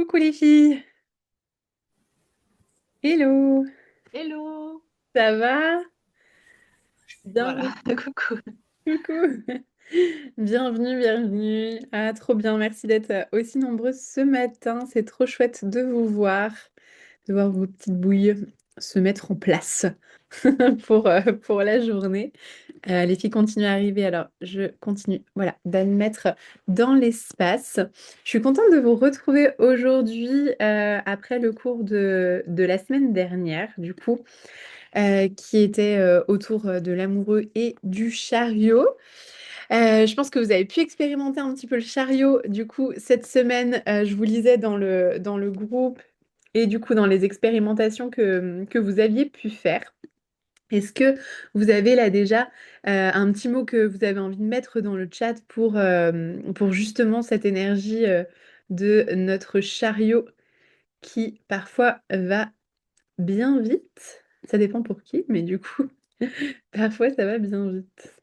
Coucou les filles, hello, Hello! ça va? Voilà, Bienvenue, coucou. coucou, bienvenue. Ah, trop bien, merci d'être aussi nombreuses ce matin. C'est trop chouette de voir vos petites bouilles se mettre en place pour la journée. Les filles continuent à arriver, alors je continue, voilà, d'admettre dans l'espace. Je suis contente de vous retrouver aujourd'hui après le cours de la semaine dernière, du coup, qui était autour de l'amoureux et du chariot. Je pense que vous avez pu expérimenter un petit peu le chariot. Du coup, cette semaine, je vous lisais dans le groupe et du coup dans les expérimentations que vous aviez pu faire. Est-ce que vous avez là déjà un petit mot que vous avez envie de mettre dans le chat pour justement cette énergie de notre chariot qui parfois va bien vite? Ça dépend pour qui, mais du coup, parfois ça va bien vite.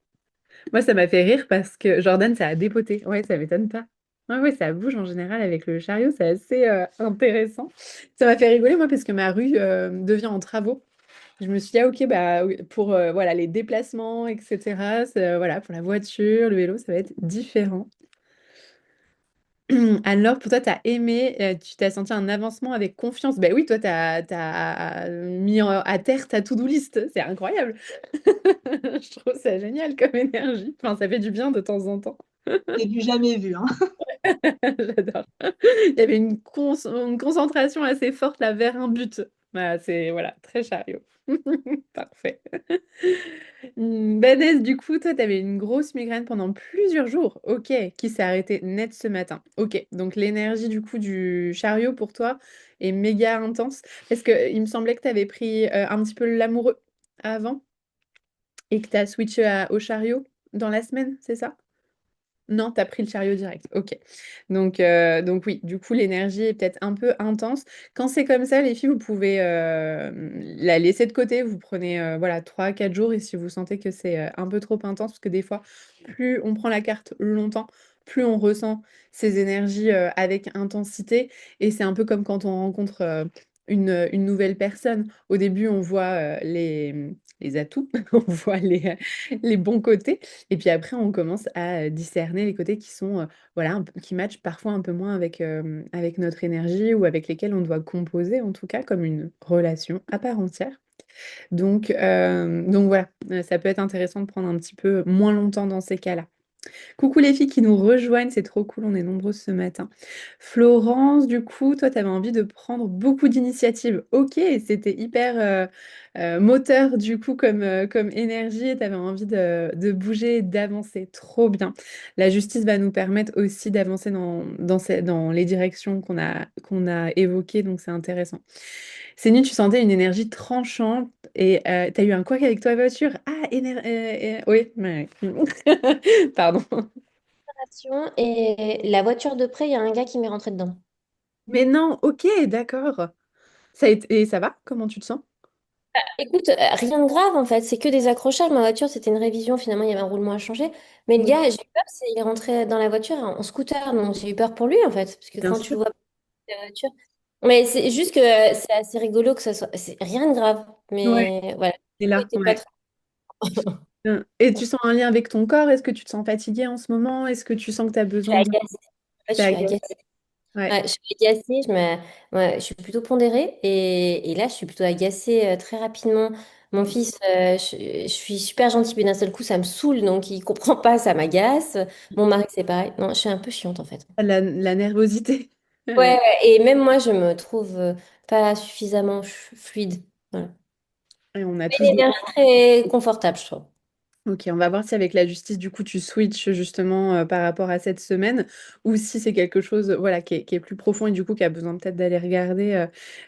Moi, ça m'a fait rire parce que Jordan, ça a dépoté. Ouais, ça m'étonne pas. Ouais, ouais, ça bouge en général avec le chariot, c'est assez intéressant. Ça m'a fait rigoler, moi, parce que ma rue devient en travaux. Je me suis dit, ah, ok, bah, oui, pour voilà, les déplacements, etc., voilà, pour la voiture, le vélo, ça va être différent. Alors, pour toi, tu as aimé, tu t'as senti un avancement avec confiance. Ben oui, toi, tu as, mis à terre ta to-do list. C'est incroyable. Je trouve ça génial comme énergie. Enfin, ça fait du bien de temps en temps. C'est du jamais vu, hein. J'adore. Il y avait une concentration assez forte là vers un but. Bah, c'est voilà, très chariot. Parfait. Banès, du coup, toi, tu avais une grosse migraine pendant plusieurs jours. Ok, qui s'est arrêtée net ce matin. Ok, donc l'énergie du coup du chariot pour toi est méga intense. Parce que il me semblait que tu avais pris un petit peu l'amoureux avant et que tu as switché au chariot dans la semaine, c'est ça? Non, t'as pris le chariot direct. Ok. Donc oui, du coup, l'énergie est peut-être un peu intense. Quand c'est comme ça, les filles, vous pouvez la laisser de côté. Vous prenez voilà, 3 4 jours et si vous sentez que c'est un peu trop intense, parce que des fois, plus on prend la carte longtemps, plus on ressent ces énergies avec intensité. Et c'est un peu comme quand on rencontre une nouvelle personne. Au début, on voit les atouts, on voit les bons côtés. Et puis après, on commence à discerner les côtés qui sont, voilà, qui matchent parfois un peu moins avec notre énergie ou avec lesquels on doit composer, en tout cas, comme une relation à part entière. Donc voilà, ça peut être intéressant de prendre un petit peu moins longtemps dans ces cas-là. Coucou les filles qui nous rejoignent, c'est trop cool, on est nombreuses ce matin. Florence, du coup, toi, tu avais envie de prendre beaucoup d'initiatives. Ok, c'était hyper moteur du coup comme énergie et tu avais envie de bouger et d'avancer. Trop bien. La justice va nous permettre aussi d'avancer dans les directions qu'on a évoquées, donc c'est intéressant. Céline, tu sentais une énergie tranchante et tu as eu un couac avec ta voiture? Ah, oui, ouais. Pardon. Et la voiture de près, il y a un gars qui m'est rentré dedans. Mais non, ok, d'accord. Et ça va? Comment tu te sens? Écoute, rien de grave en fait, c'est que des accrochages. Ma voiture, c'était une révision, finalement, il y avait un roulement à changer. Mais le Oui, gars, j'ai eu peur, il est rentré dans la voiture en scooter, donc j'ai eu peur pour lui en fait, parce que bien quand tu sûr. le vois dans la voiture. Mais c'est juste que c'est assez rigolo que ça soit. C'est rien de grave, Ouais, mais voilà. c'est Il là. était pas Ouais. très. Bien. Et tu sens un lien avec ton corps? Est-ce que tu te sens fatiguée en ce moment? Est-ce que tu sens que tu as Je suis besoin de... agacée. En fait, je T'es suis agacée. agacée. Ouais. Ouais, je suis agacée, ouais, je suis plutôt pondérée et là je suis plutôt agacée très rapidement. Mon fils, je suis super gentille, mais d'un seul coup ça me saoule, donc il comprend pas, ça m'agace. Mon mari c'est pareil. Non, je suis un peu chiante en fait. La nervosité. Ouais, ouais, et même moi je me trouve pas suffisamment fluide. Voilà. Et on a Mais tous des... l'énergie très confortable, je trouve. Ok, on va voir si avec la justice, du coup, tu switches justement par rapport à cette semaine ou si c'est quelque chose voilà, qui est plus profond et du coup qui a besoin peut-être d'aller regarder.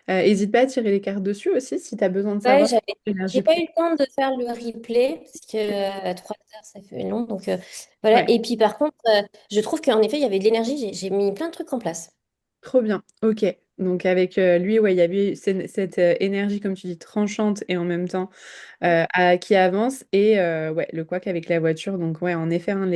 Hésite pas à tirer les cartes dessus aussi si tu as besoin de Ouais, savoir j'ai l'énergie pas eu profond. le temps de faire le replay parce que 3 heures ça fait long, donc voilà. Ouais, Et puis par contre, je trouve qu'en effet il y avait de l'énergie, j'ai mis plein de trucs en place. trop bien. Ok. Donc avec lui, ouais, il y avait cette énergie, comme tu dis, tranchante et en même temps qui avance et ouais, le couac avec la voiture. Donc ouais, en effet, hein,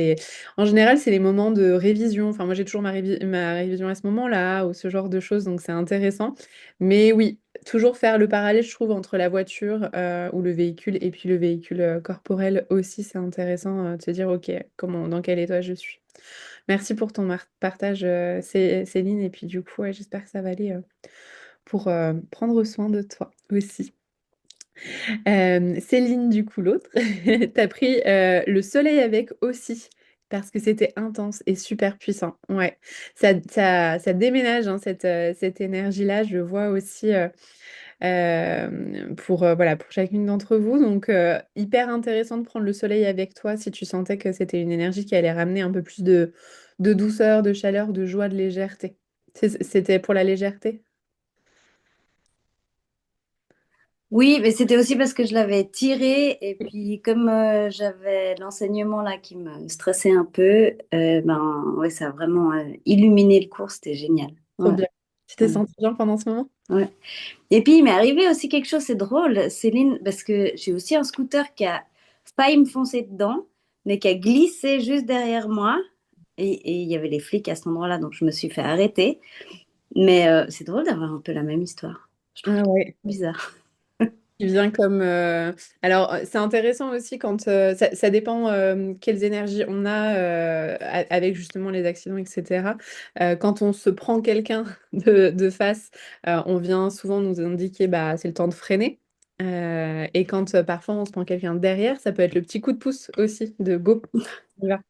en général, c'est les moments de révision. Enfin, moi, j'ai toujours ma révision à ce moment-là ou ce genre de choses, donc c'est intéressant. Mais oui, toujours faire le parallèle, je trouve, entre la voiture ou le véhicule et puis le véhicule corporel aussi, c'est intéressant de se dire, OK, dans quel état je suis. Merci pour ton partage, Céline. Et puis du coup, ouais, j'espère que ça va aller pour prendre soin de toi aussi. Céline, du coup, l'autre, t'as pris le soleil avec aussi, parce que c'était intense et super puissant. Ouais, ça déménage hein, cette énergie-là, je vois aussi voilà, pour chacune d'entre vous. Donc, hyper intéressant de prendre le soleil avec toi si tu sentais que c'était une énergie qui allait ramener un peu plus de douceur, de chaleur, de joie, de légèreté. C'était pour la légèreté? Oui, mais c'était aussi parce que je l'avais tiré et puis comme j'avais l'enseignement là qui me stressait un peu, ben ouais, ça a vraiment illuminé le cours, c'était génial. Trop Ouais, bien. Tu t'es ouais, sentie bien pendant ce moment? ouais. Et puis il m'est arrivé aussi quelque chose, c'est drôle, Céline, parce que j'ai aussi un scooter qui a failli me foncer dedans, mais qui a glissé juste derrière moi et il y avait les flics à cet endroit-là, donc je me suis fait arrêter. Mais c'est drôle d'avoir un peu la même histoire. Je trouve Ah ça ouais. bizarre. Qui vient comme. Alors, c'est intéressant aussi quand. Ça dépend quelles énergies on a avec justement les accidents, etc. Quand on se prend quelqu'un de face, on vient souvent nous indiquer bah, c'est le temps de freiner. Et quand parfois on se prend quelqu'un derrière, ça peut être le petit coup de pouce aussi de go. On y va.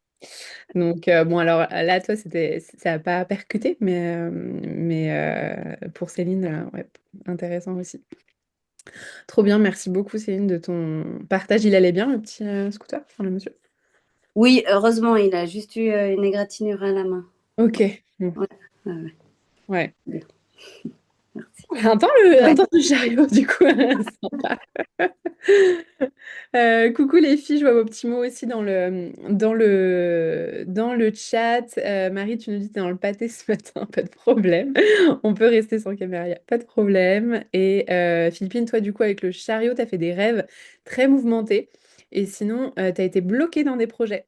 Donc, bon, alors là, toi, ça n'a pas percuté, mais pour Céline, ouais, intéressant aussi. Trop bien, merci beaucoup Céline de ton partage. Il allait bien le petit scooter, enfin le monsieur? Oui, heureusement, il a juste eu une égratignure à la main. Ok, bon, Ouais, ouais, ouais. ouais. Bien, merci. Un Ouais. temps le chariot du coup, sympa. Coucou les filles, je vois vos petits mots aussi dans le chat. Marie, tu nous dis que tu es dans le pâté ce matin, pas de problème. On peut rester sans caméra, y a pas de problème. Et Philippine, toi du coup avec le chariot, tu as fait des rêves très mouvementés. Et sinon, tu as été bloquée dans des projets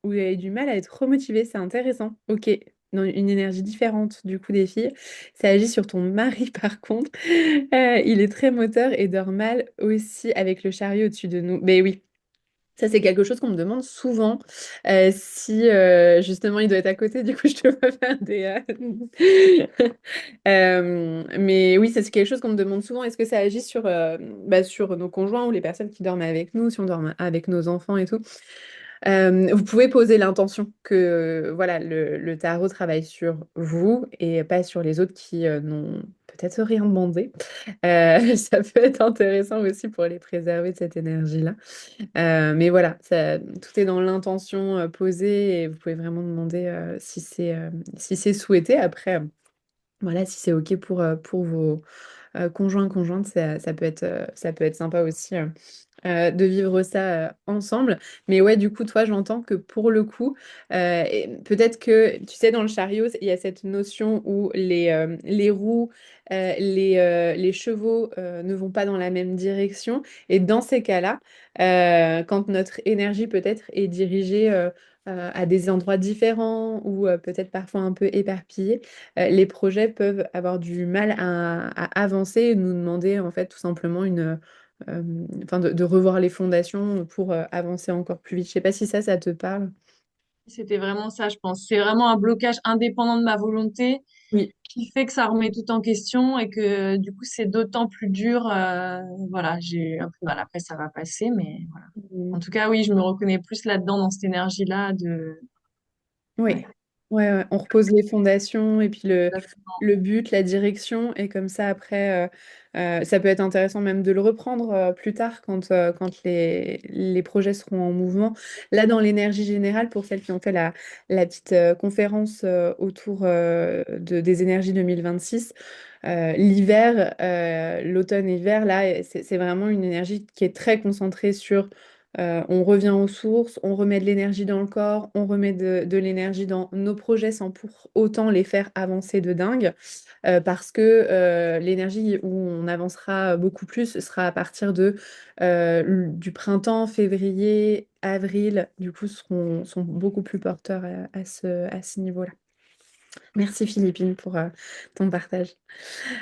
où il y a eu du mal à être remotivée, c'est intéressant. Ok, dans une énergie différente du coup des filles. Ça agit sur ton mari par contre. Il est très moteur et dort mal aussi avec le chariot au-dessus de nous. Mais oui, ça c'est quelque chose qu'on me demande souvent. Si justement il doit être à côté, du coup je te vois faire mais oui, ça c'est quelque chose qu'on me demande souvent. Est-ce que ça agit sur nos conjoints ou les personnes qui dorment avec nous, si on dort avec nos enfants et tout? Vous pouvez poser l'intention que voilà, le tarot travaille sur vous et pas sur les autres qui n'ont peut-être rien demandé. Ça peut être intéressant aussi pour les préserver de cette énergie-là. Mais voilà, tout est dans l'intention posée et vous pouvez vraiment demander si c'est souhaité. Après, voilà, si c'est OK pour vos conjoints, conjointes, ça peut être sympa aussi de vivre ça ensemble. Mais ouais, du coup, toi, j'entends que pour le coup, et peut-être que, tu sais, dans le chariot, il y a cette notion où les roues, les chevaux ne vont pas dans la même direction. Et dans ces cas-là, quand notre énergie peut-être est dirigée à des endroits différents ou peut-être parfois un peu éparpillée, les projets peuvent avoir du mal à avancer et nous demander en fait tout simplement enfin de revoir les fondations pour avancer encore plus vite. Je sais pas si ça te parle. C'était vraiment ça, je pense. C'est vraiment un blocage indépendant de ma volonté Oui. qui fait que ça remet tout en question et que du coup, c'est d'autant plus dur. Voilà, j'ai un peu mal. Après, ça va passer, mais voilà. En Mm. tout cas, oui, je me reconnais plus là-dedans, dans cette énergie-là de... Oui, Ouais, ouais, ouais. On repose les fondations et puis le, exactement. le but, la direction, et comme ça après, ça peut être intéressant même de le reprendre plus tard quand les projets seront en mouvement. Là, dans l'énergie générale, pour celles qui ont fait la petite conférence autour des énergies 2026, l'hiver, l'automne-hiver, là, c'est vraiment une énergie qui est très concentrée sur On revient aux sources, on remet de l'énergie dans le corps, on remet de l'énergie dans nos projets sans pour autant les faire avancer de dingue, parce que l'énergie où on avancera beaucoup plus sera à partir du printemps, février, avril, du coup, sont beaucoup plus porteurs à ce niveau-là. Merci Philippine pour ton partage.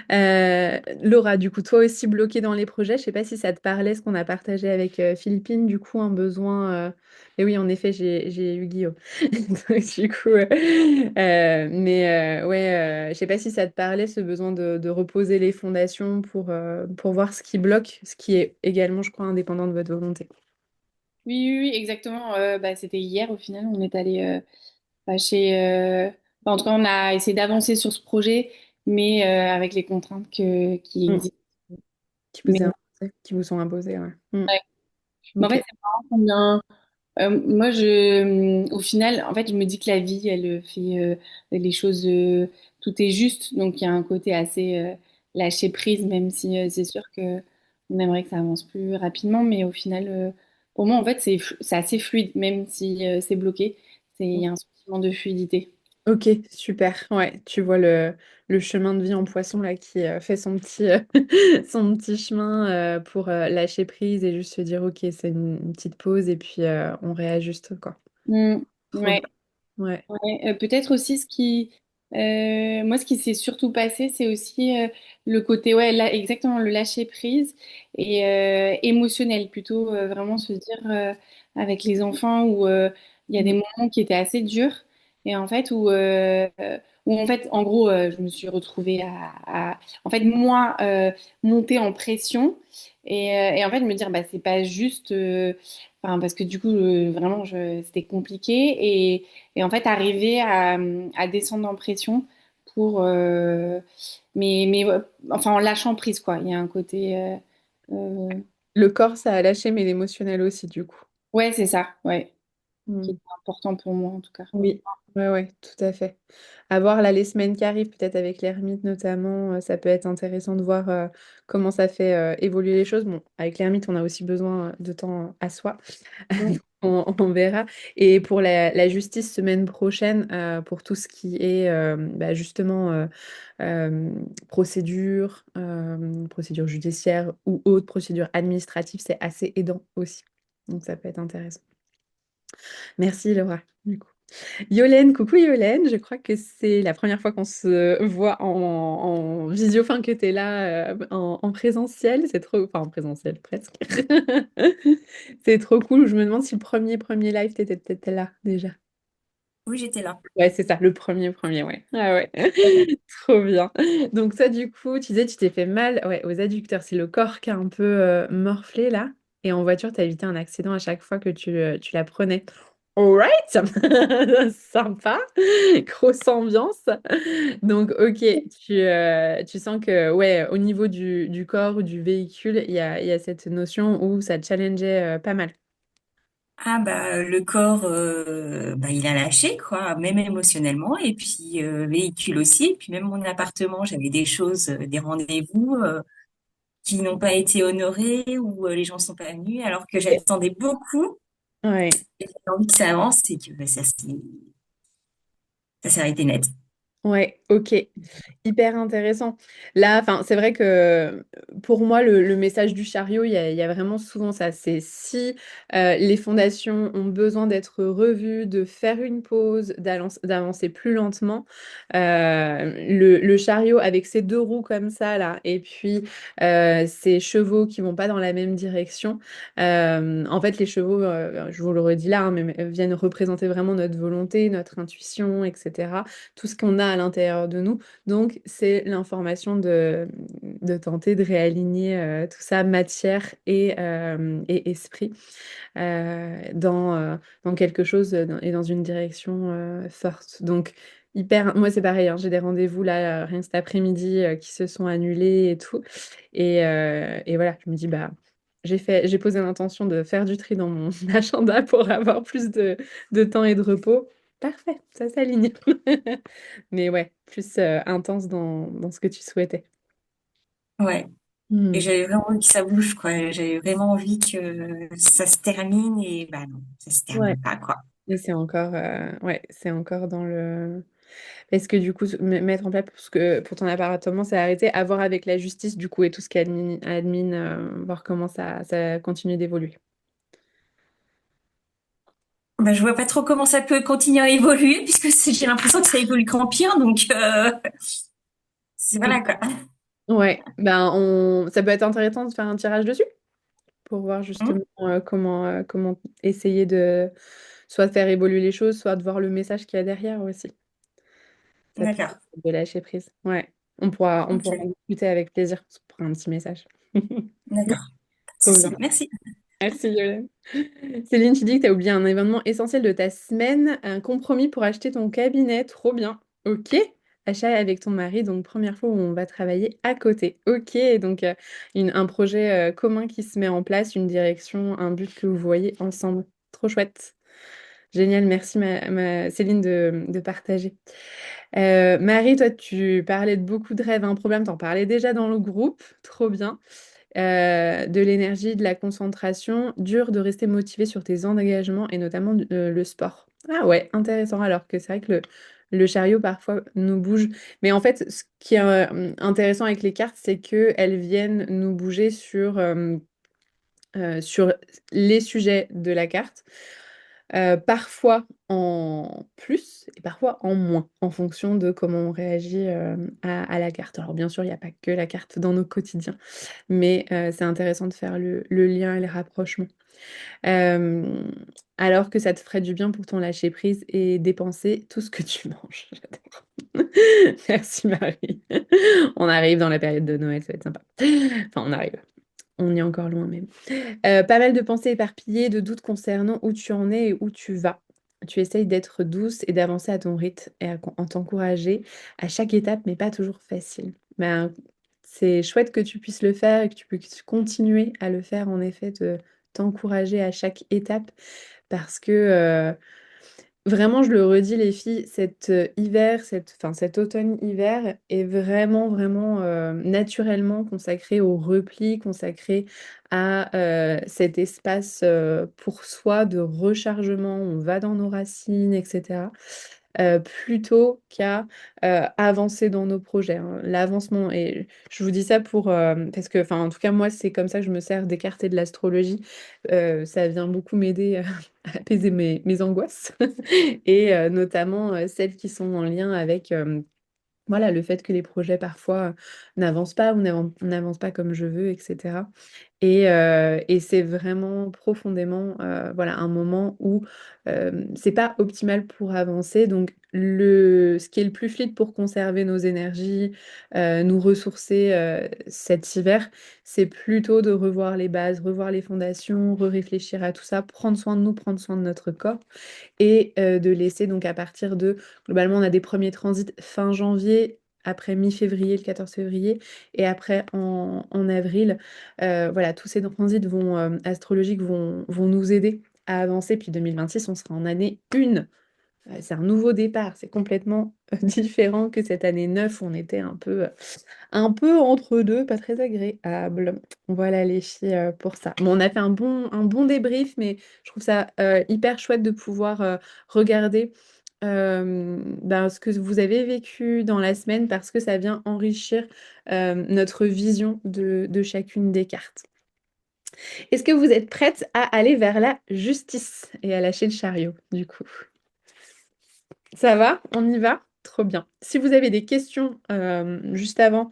Laura, du coup, toi aussi bloquée dans les projets, je sais pas si ça te parlait ce qu'on a partagé avec Philippine, du coup, un besoin. Et oui, en effet, j'ai eu Guillaume. Donc, du coup, mais ouais, je sais pas si ça te parlait ce besoin de reposer les fondations pour voir ce qui bloque, ce qui est également, je crois, indépendant de votre volonté. Oui, oui, oui, exactement. Bah, c'était hier au final. On est allé chez. En tout cas, on a essayé d'avancer sur ce projet, mais avec les contraintes qui Mm. existent. Qui vous Mais, est qui vous sont imposés, ouais. Mm. ouais. Mais en Ok. fait, c'est marrant combien. Moi, au final, en fait, je me dis que la vie, elle fait les choses, tout est juste. Donc, il y a un côté assez lâcher prise, même si c'est sûr que on aimerait que ça avance plus rapidement. Mais au final, pour moi, en fait, c'est assez fluide, même si c'est bloqué. Il y a un sentiment de fluidité. Ok, super. Ouais, tu vois le chemin de vie en poisson là qui fait son petit chemin pour lâcher prise et juste se dire ok, c'est une petite pause et puis on réajuste quoi. Mm. Trop Ouais. bien. Ouais. Ouais, peut-être aussi moi, ce qui s'est surtout passé, c'est aussi le côté, ouais, là, exactement, le lâcher prise et émotionnel, plutôt vraiment se dire avec les enfants où il y a des moments qui étaient assez durs et en fait où en fait, en gros, je me suis retrouvée en fait, moi, monter en pression et en fait me dire, bah, c'est pas juste, enfin, parce que du coup, vraiment, c'était compliqué et en fait, arriver à descendre en pression pour, mais ouais, enfin, en lâchant prise, quoi. Il y a un côté, euh, Le corps ça a lâché mais l'émotionnel aussi du coup. ouais, c'est ça, ouais, qui est Mm. important pour moi en tout cas. Oui, ouais, ouais, tout à fait. À voir là les semaines qui arrivent, peut-être avec l'ermite notamment, ça peut être intéressant de voir comment ça fait évoluer les choses. Bon, avec l'ermite, on a aussi besoin de temps à soi. Mm. On verra. Et pour la justice semaine prochaine, pour tout ce qui est bah, justement procédure judiciaire ou autre procédure administrative, c'est assez aidant aussi. Donc ça peut être intéressant. Merci Laura. Du coup. Yolène, coucou Yolène, je crois que c'est la première fois qu'on se voit en visio, enfin que tu es là en présentiel, c'est trop, enfin en présentiel presque. C'est trop cool, je me demande si le premier live, t'étais peut-être là déjà. Oui, j'étais là. Ouais, c'est ça, le premier, ouais. Ah ouais, trop bien. Donc ça, du coup, tu disais, tu t'es fait mal ouais, aux adducteurs, c'est le corps qui a un peu morflé là, et en voiture, t'as évité un accident à chaque fois que tu la prenais. Alright, sympa, grosse ambiance. Donc, ok, tu sens que, ouais, au niveau du corps ou du véhicule, il y a cette notion où ça te challengeait pas mal. Ah bah le corps il a lâché quoi, même émotionnellement et puis véhicule aussi et puis même mon appartement, j'avais des choses, des rendez-vous qui n'ont pas été honorés ou les gens sont pas venus alors que j'attendais beaucoup Ouais. et j'avais envie que ça avance et que ça s'est arrêté net. Ouais, ok, hyper intéressant. Là, enfin, c'est vrai que pour moi, le message du chariot, il y a vraiment souvent ça. C'est si les fondations ont besoin d'être revues, de faire une pause, d'avancer plus lentement, le chariot avec ses deux roues comme ça là, et puis ses chevaux qui vont pas dans la même direction. En fait, les chevaux, je vous le redis là, hein, mais viennent représenter vraiment notre volonté, notre intuition, etc. Tout ce qu'on a à l'intérieur de nous. Donc, c'est l'information de tenter de réaligner tout ça, matière et esprit, dans quelque chose et dans une direction forte. Donc, moi, c'est pareil, hein, j'ai des rendez-vous là, rien que cet après-midi, qui se sont annulés et tout. Et voilà, je me dis, bah, j'ai posé l'intention de faire du tri dans mon agenda pour avoir plus de temps et de repos. Parfait, ça s'aligne. Mais ouais, plus intense dans ce que tu souhaitais. Ouais. Et Hmm. j'avais vraiment envie que ça bouge, quoi. J'avais vraiment envie que ça se termine et bah non, ça se Ouais. termine pas, quoi. Et ouais, c'est encore dans le. Est-ce que du coup, mettre en place pour, pour ton appartement, c'est arrêté, à voir avec la justice du coup et tout ce qui est admin, voir comment ça continue d'évoluer. Bah, je vois pas trop comment ça peut continuer à évoluer puisque j'ai l'impression que ça évolue qu'en pire, donc voilà, quoi. Ouais, ça peut être intéressant de faire un tirage dessus pour voir justement Hum, comment essayer de soit de faire évoluer les choses, soit de voir le message qu'il y a derrière aussi. Ça peut d'accord. être de lâcher prise. Ouais, on pourra en Ok, discuter avec plaisir. On se fera un petit message. d'accord. Trop bien. Si, merci. Merci Yolène. Céline, tu dis que tu as oublié un événement essentiel de ta semaine, un compromis pour acheter ton cabinet. Trop bien. Ok. Achat avec ton mari, donc première fois où on va travailler à côté. Ok, donc un projet commun qui se met en place, une direction, un but que vous voyez ensemble. Trop chouette. Génial, merci Céline de partager. Marie, toi, tu parlais de beaucoup de rêves, un problème, t'en parlais déjà dans le groupe. Trop bien. De l'énergie, de la concentration, dur de rester motivé sur tes engagements et notamment le sport. Ah ouais, intéressant. Alors que c'est vrai que le chariot parfois nous bouge. Mais en fait, ce qui est intéressant avec les cartes, c'est qu'elles viennent nous bouger sur les sujets de la carte. Parfois en plus et parfois en moins, en fonction de comment on réagit à la carte. Alors bien sûr, il n'y a pas que la carte dans nos quotidiens, mais c'est intéressant de faire le lien et le rapprochement. Euh, alors que ça te ferait du bien pour ton lâcher prise et dépenser tout ce que tu manges. J'adore. Merci Marie. On arrive dans la période de Noël, ça va être sympa. Enfin, on arrive. On y est encore loin même. Pas mal de pensées éparpillées, de doutes concernant où tu en es et où tu vas. Tu essayes d'être douce et d'avancer à ton rythme et en t'encourager à chaque étape, mais pas toujours facile. Ben, c'est chouette que tu puisses le faire et que tu puisses continuer à le faire, en effet, de t'encourager à chaque étape parce que vraiment, je le redis, les filles, cet automne-hiver est vraiment, vraiment naturellement consacré au repli, consacré à cet espace pour soi de rechargement. On va dans nos racines, etc. Plutôt qu'à avancer dans nos projets, hein. L'avancement, et je vous dis ça parce que, enfin, en tout cas, moi, c'est comme ça que je me sers des cartes et de l'astrologie. Ça vient beaucoup m'aider à apaiser mes angoisses et notamment celles qui sont en lien avec voilà, le fait que les projets parfois n'avancent pas ou n'avancent pas comme je veux, etc. Et c'est vraiment profondément voilà, un moment où c'est pas optimal pour avancer. Donc, ce qui est le plus fluide pour conserver nos énergies, nous ressourcer cet hiver, c'est plutôt de revoir les bases, revoir les fondations, réfléchir à tout ça, prendre soin de nous, prendre soin de notre corps et de laisser donc à partir de, globalement, on a des premiers transits fin janvier, après mi-février, le 14 février, et après en avril. Voilà, tous ces transits astrologiques vont nous aider à avancer. Puis 2026, on sera en année 1. C'est un nouveau départ, c'est complètement différent que cette année 9 où on était un peu entre deux, pas très agréable. Voilà les filles pour ça. Bon, on a fait un bon débrief, mais je trouve ça hyper chouette de pouvoir regarder ben, ce que vous avez vécu dans la semaine parce que ça vient enrichir notre vision de chacune des cartes. Est-ce que vous êtes prête à aller vers la justice et à lâcher le chariot, du coup? Ça va? On y va? Trop bien. Si vous avez des questions juste avant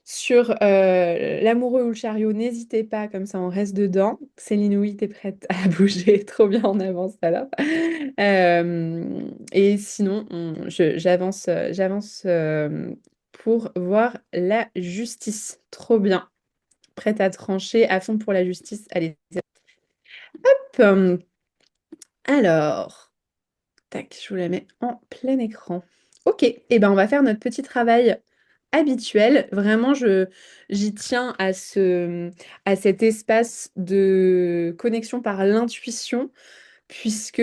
sur l'amoureux ou le chariot, n'hésitez pas, comme ça on reste dedans. Céline, oui, t'es prête à bouger. Trop bien, on avance alors. Et sinon, j'avance pour voir la justice. Trop bien. Prête à trancher à fond pour la justice. Allez, hop. Alors. Tac, je vous la mets en plein écran. Ok, et ben on va faire notre petit travail habituel. Vraiment, j'y tiens à cet espace de connexion par l'intuition, puisque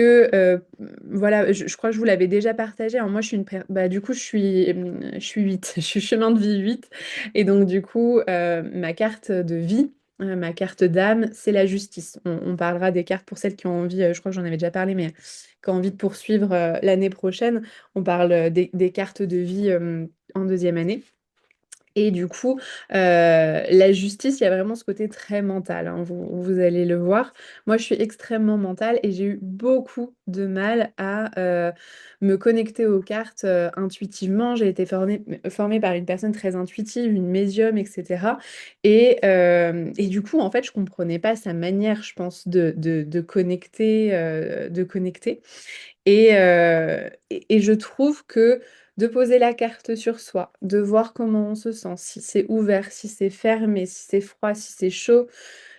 voilà, je crois que je vous l'avais déjà partagé. Alors moi, bah, du coup, je suis 8, je suis chemin de vie 8. Et donc, du coup, ma carte de vie, ma carte d'âme, c'est la justice. On parlera des cartes pour celles qui ont envie, je crois que j'en avais déjà parlé, mais qui ont envie de poursuivre l'année prochaine. On parle des cartes de vie en deuxième année. Et du coup, la justice, il y a vraiment ce côté très mental, hein, vous allez le voir. Moi, je suis extrêmement mentale et j'ai eu beaucoup de mal à me connecter aux cartes intuitivement. J'ai été formée par une personne très intuitive, une médium, etc. Et du coup, en fait, je comprenais pas sa manière, je pense, de connecter, de connecter. Et je trouve que de poser la carte sur soi, de voir comment on se sent, si c'est ouvert, si c'est fermé, si c'est froid, si c'est chaud,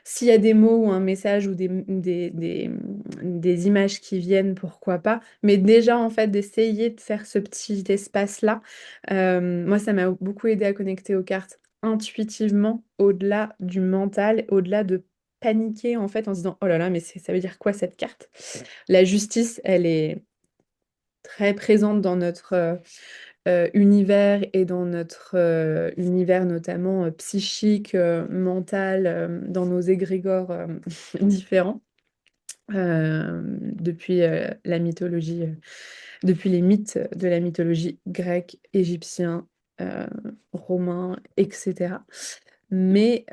s'il y a des mots ou un message ou des images qui viennent, pourquoi pas. Mais déjà, en fait, d'essayer de faire ce petit espace-là, moi, ça m'a beaucoup aidé à connecter aux cartes intuitivement, au-delà du mental, au-delà de paniquer, en fait, en se disant, oh là là, mais ça veut dire quoi cette carte? La justice, elle est très présente dans notre univers et dans notre univers notamment psychique, mental, dans nos égrégores différents, depuis la mythologie, depuis les mythes de la mythologie grecque, égyptien, euh, romain, etc. Mais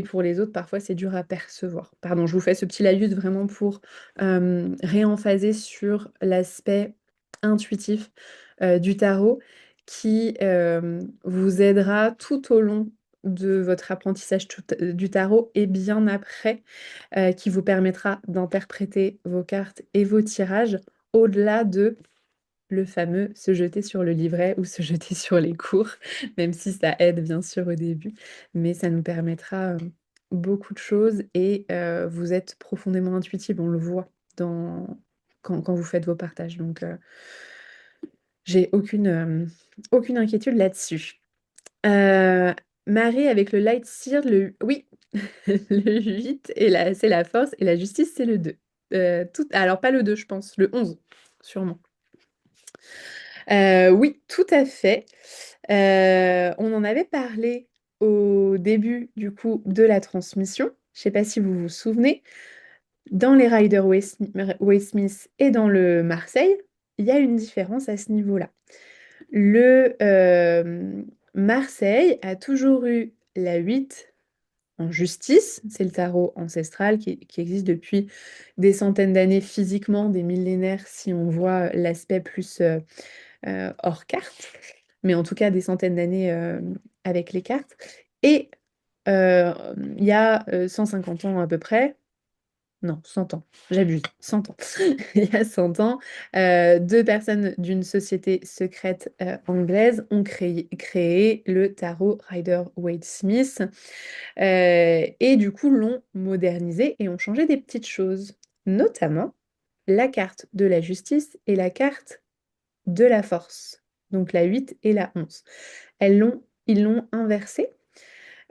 pour les autres, parfois, c'est dur à percevoir. Pardon, je vous fais ce petit laïus vraiment pour réemphaser sur l'aspect intuitif du tarot qui vous aidera tout au long de votre apprentissage du tarot et bien après, qui vous permettra d'interpréter vos cartes et vos tirages au-delà de le fameux se jeter sur le livret ou se jeter sur les cours, même si ça aide bien sûr au début, mais ça nous permettra beaucoup de choses et vous êtes profondément intuitive, on le voit quand vous faites vos partages. Donc j'ai aucune inquiétude là-dessus. Euh, Marie avec le light seer, oui, le 8 et c'est la force et la justice, c'est le 2. Alors pas le 2, je pense, le 11, sûrement. Oui, tout à fait. On en avait parlé au début du coup de la transmission. Je ne sais pas si vous vous souvenez. Dans les Rider-Waite-Smith et dans le Marseille, il y a une différence à ce niveau-là. Le Marseille a toujours eu la 8 en justice. C'est le tarot ancestral qui existe depuis des centaines d'années physiquement, des millénaires si on voit l'aspect plus hors carte, mais en tout cas des centaines d'années avec les cartes. Et il y a 150 ans à peu près, non, 100 ans, j'abuse, 100 ans. Il y a 100 ans, deux personnes d'une société secrète anglaise ont créé le tarot Rider-Waite-Smith et du coup l'ont modernisé et ont changé des petites choses, notamment la carte de la justice et la carte de la force, donc la 8 et la 11. Ils l'ont inversé.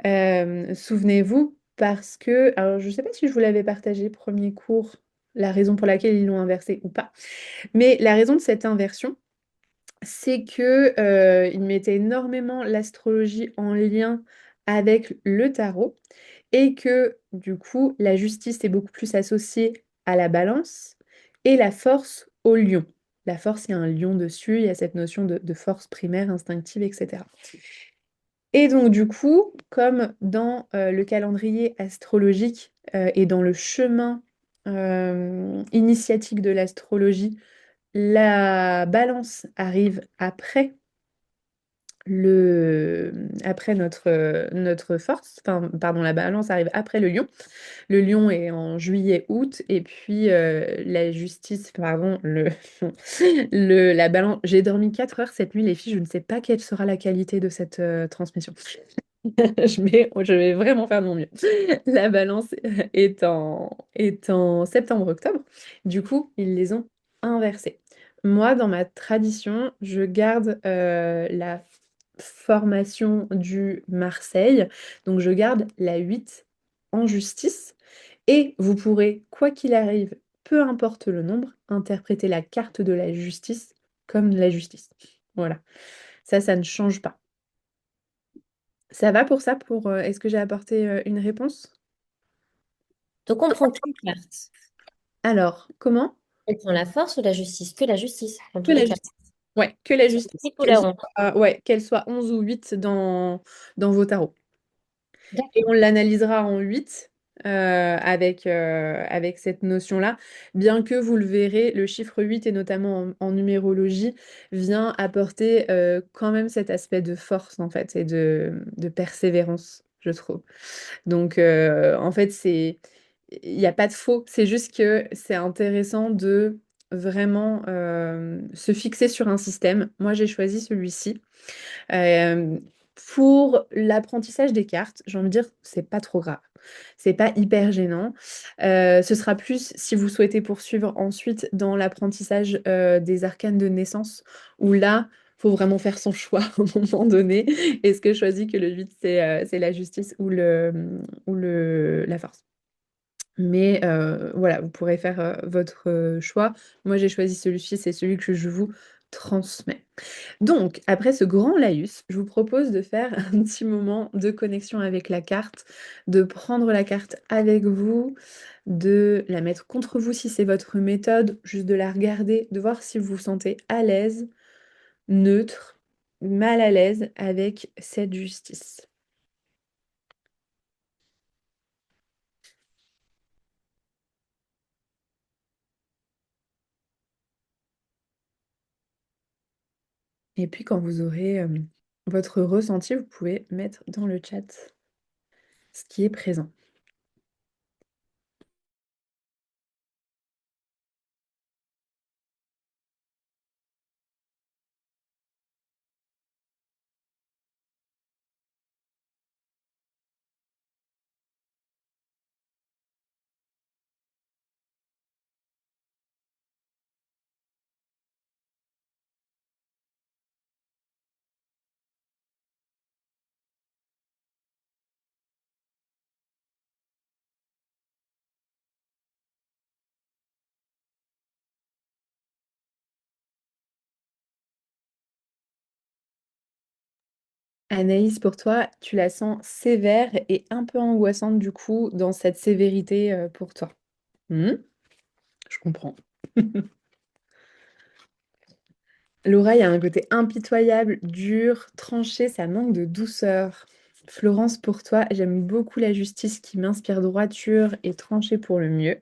Souvenez-vous, parce que, alors je ne sais pas si je vous l'avais partagé, premier cours, la raison pour laquelle ils l'ont inversé ou pas, mais la raison de cette inversion, c'est que ils mettaient énormément l'astrologie en lien avec le tarot et que du coup, la justice est beaucoup plus associée à la balance et la force au lion. La force, il y a un lion dessus, il y a cette notion de force primaire, instinctive, etc. Et donc du coup, comme dans le calendrier astrologique et dans le chemin initiatique de l'astrologie, la balance arrive après notre force, enfin, pardon, la balance arrive après le lion. Le lion est en juillet-août, et puis la justice, pardon, la balance. J'ai dormi 4 heures cette nuit, les filles, je ne sais pas quelle sera la qualité de cette transmission. Je vais vraiment faire de mon mieux. La balance est en septembre-octobre. Du coup, ils les ont inversés. Moi, dans ma tradition, je garde la formation du Marseille. Donc, je garde la 8 en justice. Et vous pourrez, quoi qu'il arrive, peu importe le nombre, interprétez la carte de la justice comme la justice. Voilà. Ça ne change pas. Ça va pour ça? Est-ce que j'ai apporté une réponse? Donc, on prend qu'une carte. Alors, comment? On prend la force ou la justice? Que la justice, dans Que tous la les cas. justice. Ouais, que la C'est justice. le ou la honte. Ouais, qu'elle soit 11 ou 8 dans vos tarots. Et on D'accord. l'analysera en 8 avec cette notion-là, bien que vous le verrez, le chiffre 8, et notamment en numérologie, vient apporter quand même cet aspect de force, en fait, et de persévérance, je trouve. Donc, en fait, il n'y a pas de faux, c'est juste que c'est intéressant de vraiment se fixer sur un système. Moi, j'ai choisi celui-ci. Euh, pour l'apprentissage des cartes, j'ai envie de dire, c'est pas trop grave. C'est pas hyper gênant. Ce sera plus si vous souhaitez poursuivre ensuite dans l'apprentissage des arcanes de naissance, où là, faut vraiment faire son choix à un moment donné. Est-ce que je choisis que le 8, c'est la justice ou la force? Mais voilà, vous pourrez faire votre choix. Moi, j'ai choisi celui-ci, c'est celui que je vous transmets. Donc, après ce grand laïus, je vous propose de faire un petit moment de connexion avec la carte, de prendre la carte avec vous, de la mettre contre vous si c'est votre méthode, juste de la regarder, de voir si vous vous sentez à l'aise, neutre, mal à l'aise avec cette justice. Et puis quand vous aurez votre ressenti, vous pouvez mettre dans le chat ce qui est présent. Anaïs, pour toi, tu la sens sévère et un peu angoissante du coup dans cette sévérité pour toi. Hmm, je comprends. Laura, il y a un côté impitoyable, dur, tranché, ça manque de douceur. Florence, pour toi, j'aime beaucoup la justice qui m'inspire droiture et trancher pour le mieux.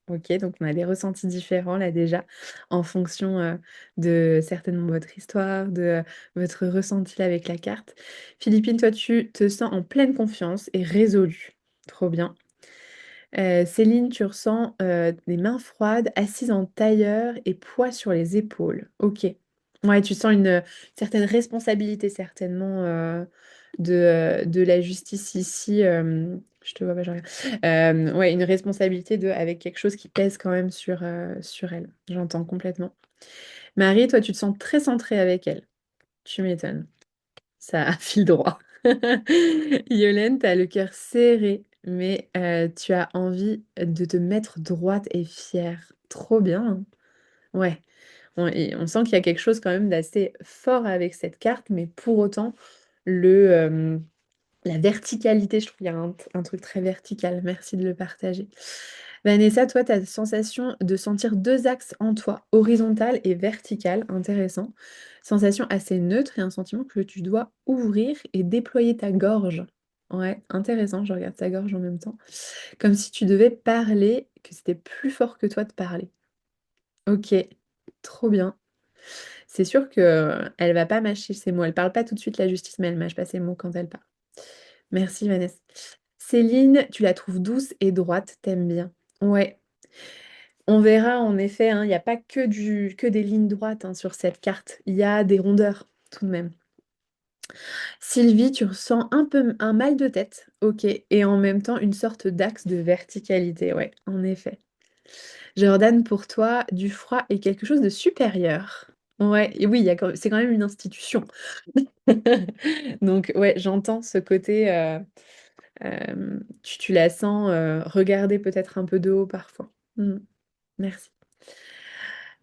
Ok, donc on a des ressentis différents là déjà, en fonction de certainement votre histoire, de votre ressenti là avec la carte. Philippine, toi, tu te sens en pleine confiance et résolue. Trop bien. Céline, tu ressens des mains froides, assises en tailleur et poids sur les épaules. Ok. Ouais, tu sens une certaine responsabilité certainement de la justice ici. Je te vois pas, je regarde. Ouais, une responsabilité avec quelque chose qui pèse quand même sur elle. J'entends complètement. Marie, toi, tu te sens très centrée avec elle. Tu m'étonnes. Ça file droit. Yolène, tu as le cœur serré, mais tu as envie de te mettre droite et fière. Trop bien, hein. Ouais, on sent qu'il y a quelque chose quand même d'assez fort avec cette carte, mais pour autant, la verticalité, je trouve qu'il y a un truc très vertical. Merci de le partager. Vanessa, toi, tu as la sensation de sentir deux axes en toi, horizontal et vertical, intéressant. Sensation assez neutre et un sentiment que tu dois ouvrir et déployer ta gorge. Ouais, intéressant, je regarde ta gorge en même temps. Comme si tu devais parler, que c'était plus fort que toi de parler. Ok, trop bien. C'est sûr que elle va pas mâcher ses mots. Elle parle pas tout de suite la justice, mais elle mâche pas ses mots quand elle parle. Merci Vanessa. Céline, tu la trouves douce et droite, t'aimes bien. Ouais, on verra en effet, hein, il n'y a pas que des lignes droites hein, sur cette carte. Il y a des rondeurs tout de même. Sylvie, tu ressens un peu un mal de tête, ok, et en même temps une sorte d'axe de verticalité, ouais, en effet. Jordan, pour toi, du froid est quelque chose de supérieur. Ouais, et oui, c'est quand même une institution. Donc, ouais, j'entends ce côté, tu la sens regarder peut-être un peu de haut parfois. Mm. Merci.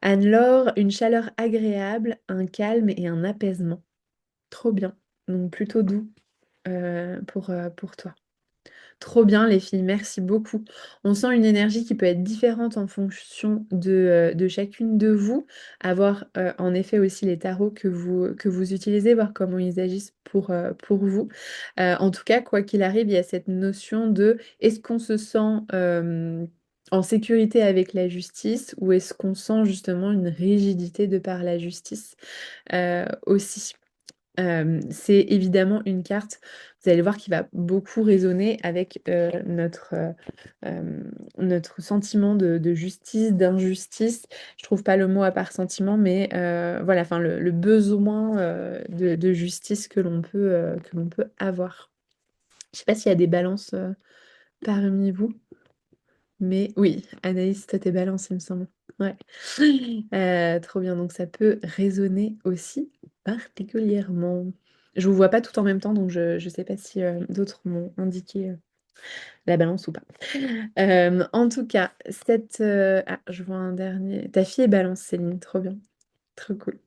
Anne-Laure, une chaleur agréable, un calme et un apaisement. Trop bien. Donc plutôt doux pour toi. Trop bien les filles, merci beaucoup. On sent une énergie qui peut être différente en fonction de chacune de vous. À voir en effet aussi les tarots que vous utilisez, voir comment ils agissent pour vous. En tout cas, quoi qu'il arrive, il y a cette notion de est-ce qu'on se sent en sécurité avec la justice ou est-ce qu'on sent justement une rigidité de par la justice aussi. C'est évidemment une carte, vous allez voir, qui va beaucoup résonner avec notre sentiment de justice, d'injustice. Je trouve pas le mot à part sentiment, mais voilà, enfin le besoin de justice que l'on peut avoir. Je sais pas s'il y a des balances parmi vous, mais oui, Anaïs, toi t'es balance, il me semble. Ouais. Trop bien, donc ça peut résonner aussi particulièrement. Je vous vois pas tout en même temps, donc je ne sais pas si d'autres m'ont indiqué la balance ou pas. En tout cas, Ah, je vois un dernier. Ta fille est balance, Céline, trop bien. Trop cool.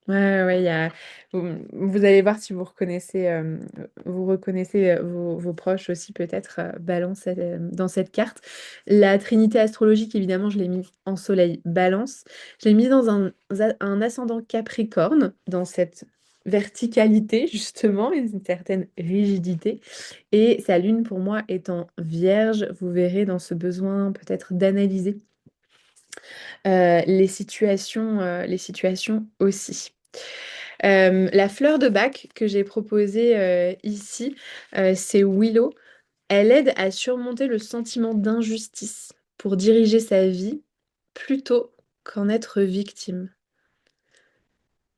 Ouais, ouais, vous allez voir si vous reconnaissez vos proches aussi peut-être Balance dans cette carte. La trinité astrologique, évidemment, je l'ai mis en soleil Balance. Je l'ai mis dans un ascendant Capricorne, dans cette verticalité justement, et une certaine rigidité. Et sa lune pour moi étant Vierge, vous verrez dans ce besoin peut-être d'analyser les situations aussi. La fleur de bac que j'ai proposée ici, c'est Willow. Elle aide à surmonter le sentiment d'injustice pour diriger sa vie plutôt qu'en être victime.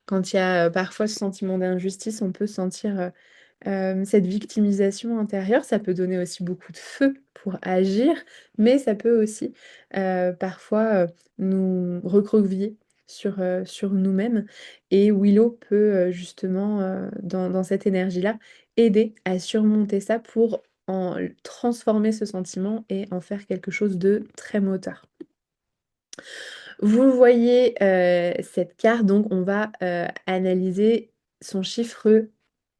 Quand il y a parfois ce sentiment d'injustice, on peut sentir cette victimisation intérieure. Ça peut donner aussi beaucoup de feu pour agir, mais ça peut aussi parfois nous recroqueviller sur nous-mêmes. Et Willow peut justement, dans cette énergie-là, aider à surmonter ça pour transformer ce sentiment et en faire quelque chose de très moteur. Vous voyez cette carte, donc on va analyser son chiffre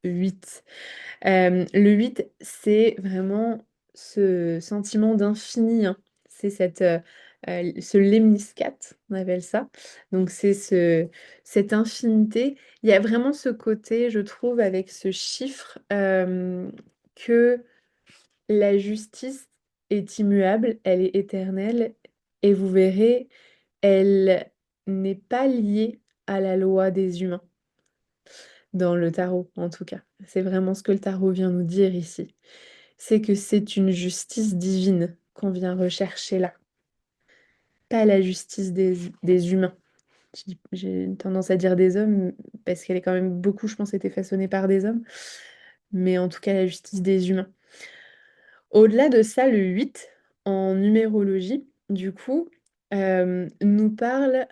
8. Le 8, c'est vraiment ce sentiment d'infini, hein. C'est ce lemniscat, on appelle ça. Donc c'est cette infinité. Il y a vraiment ce côté, je trouve, avec ce chiffre, que la justice est immuable, elle est éternelle, et vous verrez, elle n'est pas liée à la loi des humains, dans le tarot en tout cas. C'est vraiment ce que le tarot vient nous dire ici. C'est que c'est une justice divine qu'on vient rechercher là, pas la justice des humains. J'ai tendance à dire des hommes, parce qu'elle est quand même beaucoup, je pense, été façonnée par des hommes, mais en tout cas la justice des humains. Au-delà de ça, le 8, en numérologie, du coup, nous parle.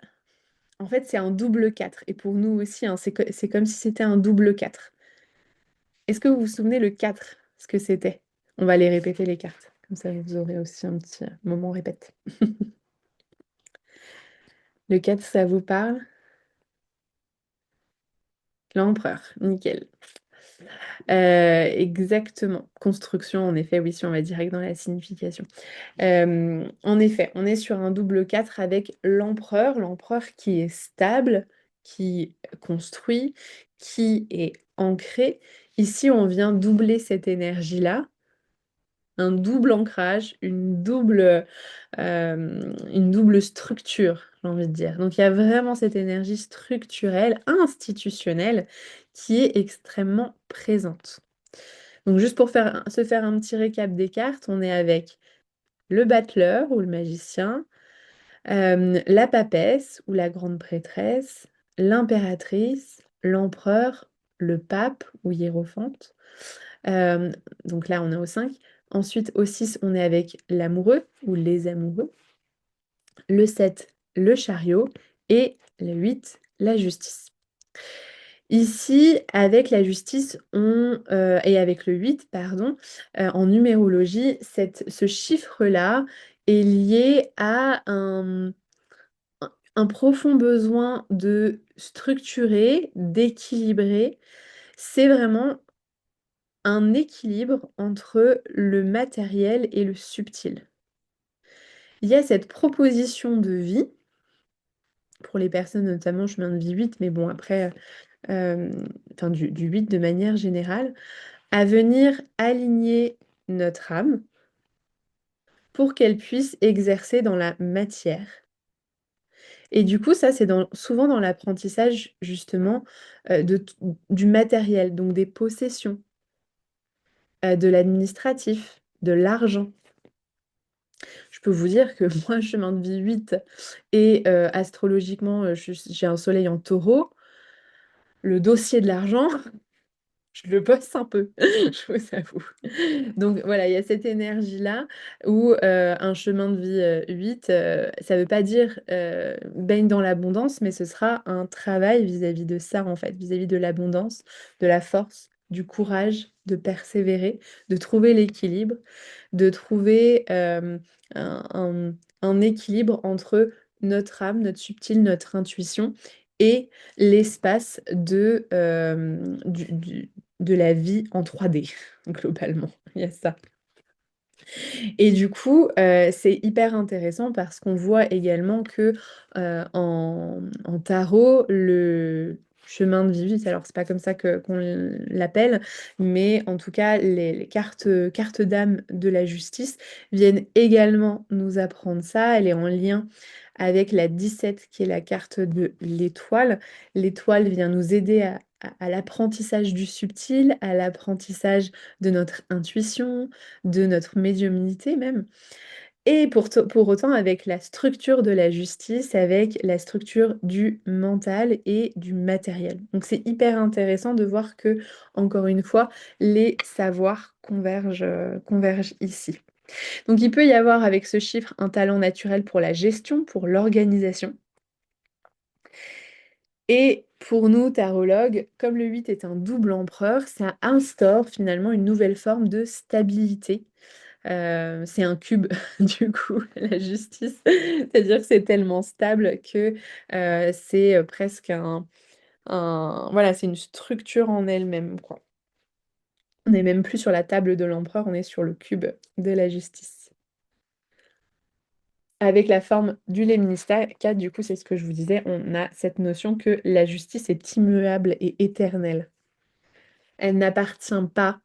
En fait, c'est un double 4. Et pour nous aussi, hein, c'est comme si c'était un double 4. Est-ce que vous vous souvenez le 4, ce que c'était? On va les répéter les cartes. Comme ça, vous aurez aussi un petit moment répète. Le 4, ça vous parle? L'empereur, nickel. Exactement. Construction, en effet, oui, si on va direct dans la signification. En effet, on est sur un double 4 avec l'empereur qui est stable, qui construit, qui est ancré. Ici, on vient doubler cette énergie-là, un double ancrage, une double structure, j'ai envie de dire. Donc, il y a vraiment cette énergie structurelle, institutionnelle, qui est extrêmement présente. Donc, juste pour se faire un petit récap des cartes, on est avec le battleur ou le magicien, la papesse ou la grande prêtresse, l'impératrice, l'empereur, le pape ou hiérophante. Donc là, on est au 5. Ensuite, au 6, on est avec l'amoureux ou les amoureux. Le 7, le chariot. Et le 8, la justice. Ici, avec la justice, et avec le 8, pardon, en numérologie, ce chiffre-là est lié à un profond besoin de structurer, d'équilibrer. C'est vraiment un équilibre entre le matériel et le subtil. Il y a cette proposition de vie, pour les personnes notamment chemin de vie 8, mais bon après, enfin du 8 de manière générale, à venir aligner notre âme pour qu'elle puisse exercer dans la matière. Et du coup, ça, c'est souvent dans l'apprentissage, justement, du matériel, donc des possessions, de l'administratif, de l'argent. Je peux vous dire que moi, chemin de vie 8 et astrologiquement, j'ai un soleil en taureau. Le dossier de l'argent, je le bosse un peu, je vous avoue. Donc voilà, il y a cette énergie-là où un chemin de vie 8, ça ne veut pas dire baigne dans l'abondance, mais ce sera un travail vis-à-vis de ça, en fait, vis-à-vis de l'abondance, de la force, du courage, de persévérer, de trouver l'équilibre, de trouver un équilibre entre notre âme, notre subtil, notre intuition et l'espace de la vie en 3D, globalement. Il y a ça. Et du coup, c'est hyper intéressant parce qu'on voit également que en tarot, le chemin de vie, alors c'est pas comme ça qu'on l'appelle, mais en tout cas, les cartes d'âme de la justice viennent également nous apprendre ça. Elle est en lien avec la 17 qui est la carte de l'étoile. L'étoile vient nous aider à l'apprentissage du subtil, à l'apprentissage de notre intuition, de notre médiumnité même. Et pour autant, avec la structure de la justice, avec la structure du mental et du matériel. Donc c'est hyper intéressant de voir que, encore une fois, les savoirs convergent ici. Donc il peut y avoir avec ce chiffre un talent naturel pour la gestion, pour l'organisation. Et pour nous, tarologues, comme le 8 est un double empereur, ça instaure finalement une nouvelle forme de stabilité. C'est un cube, du coup, la justice. C'est-à-dire que c'est tellement stable que c'est presque voilà, c'est une structure en elle-même, quoi. On n'est même plus sur la table de l'empereur, on est sur le cube de la justice. Avec la forme du Léministère 4, du coup, c'est ce que je vous disais, on a cette notion que la justice est immuable et éternelle. Elle n'appartient pas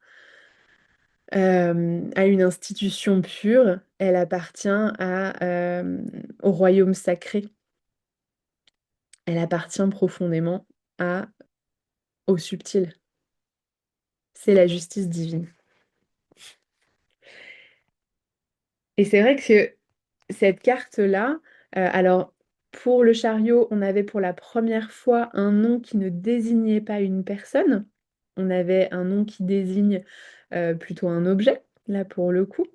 à une institution pure, elle appartient au royaume sacré. Elle appartient profondément au subtil. C'est la justice divine. Et c'est vrai que cette carte-là, alors pour le chariot, on avait pour la première fois un nom qui ne désignait pas une personne. On avait un nom qui désigne plutôt un objet, là pour le coup.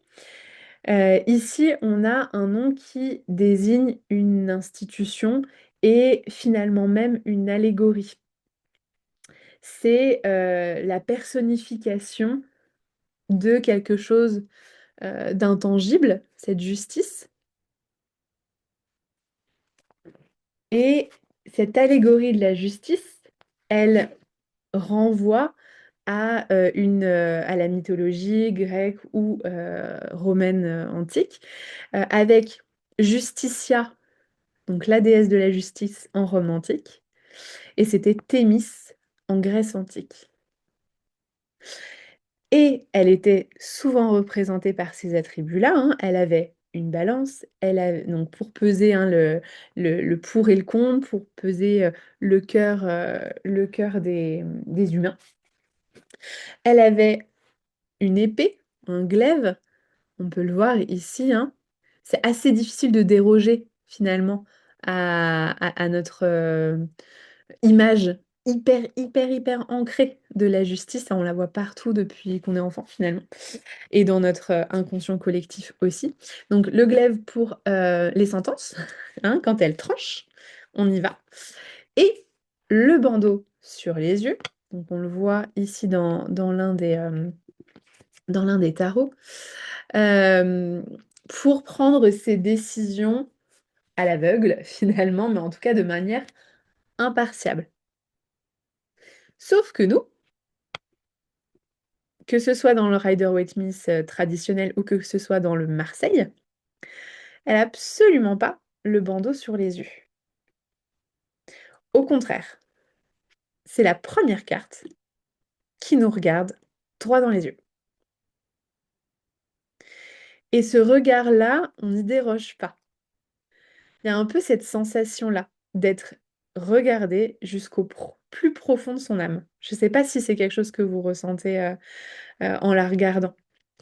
Ici, on a un nom qui désigne une institution et finalement même une allégorie. C'est la personnification de quelque chose d'intangible, cette justice. Et cette allégorie de la justice, elle renvoie à la mythologie grecque ou romaine antique, avec Justitia, donc la déesse de la justice en Rome antique, et c'était Thémis en Grèce antique. Et elle était souvent représentée par ces attributs-là, hein. Elle avait une balance, donc pour peser hein, le pour et le contre, pour peser le cœur des humains. Elle avait une épée, un glaive, on peut le voir ici, hein. C'est assez difficile de déroger finalement à notre image hyper ancrée de la justice. On la voit partout depuis qu'on est enfant finalement. Et dans notre inconscient collectif aussi. Donc le glaive pour les sentences, hein, quand elles tranchent, on y va. Et le bandeau sur les yeux. Donc on le voit ici dans l'un des tarots. pour prendre ses décisions à l'aveugle, finalement, mais en tout cas de manière impartiale. Sauf que nous, que ce soit dans le Rider-Waite-Smith traditionnel ou que ce soit dans le Marseille, elle n'a absolument pas le bandeau sur les yeux. Au contraire, c'est la première carte qui nous regarde droit dans les yeux. Et ce regard-là, on n'y déroge pas. Il y a un peu cette sensation-là d'être regardé jusqu'au plus profond de son âme. Je ne sais pas si c'est quelque chose que vous ressentez en la regardant.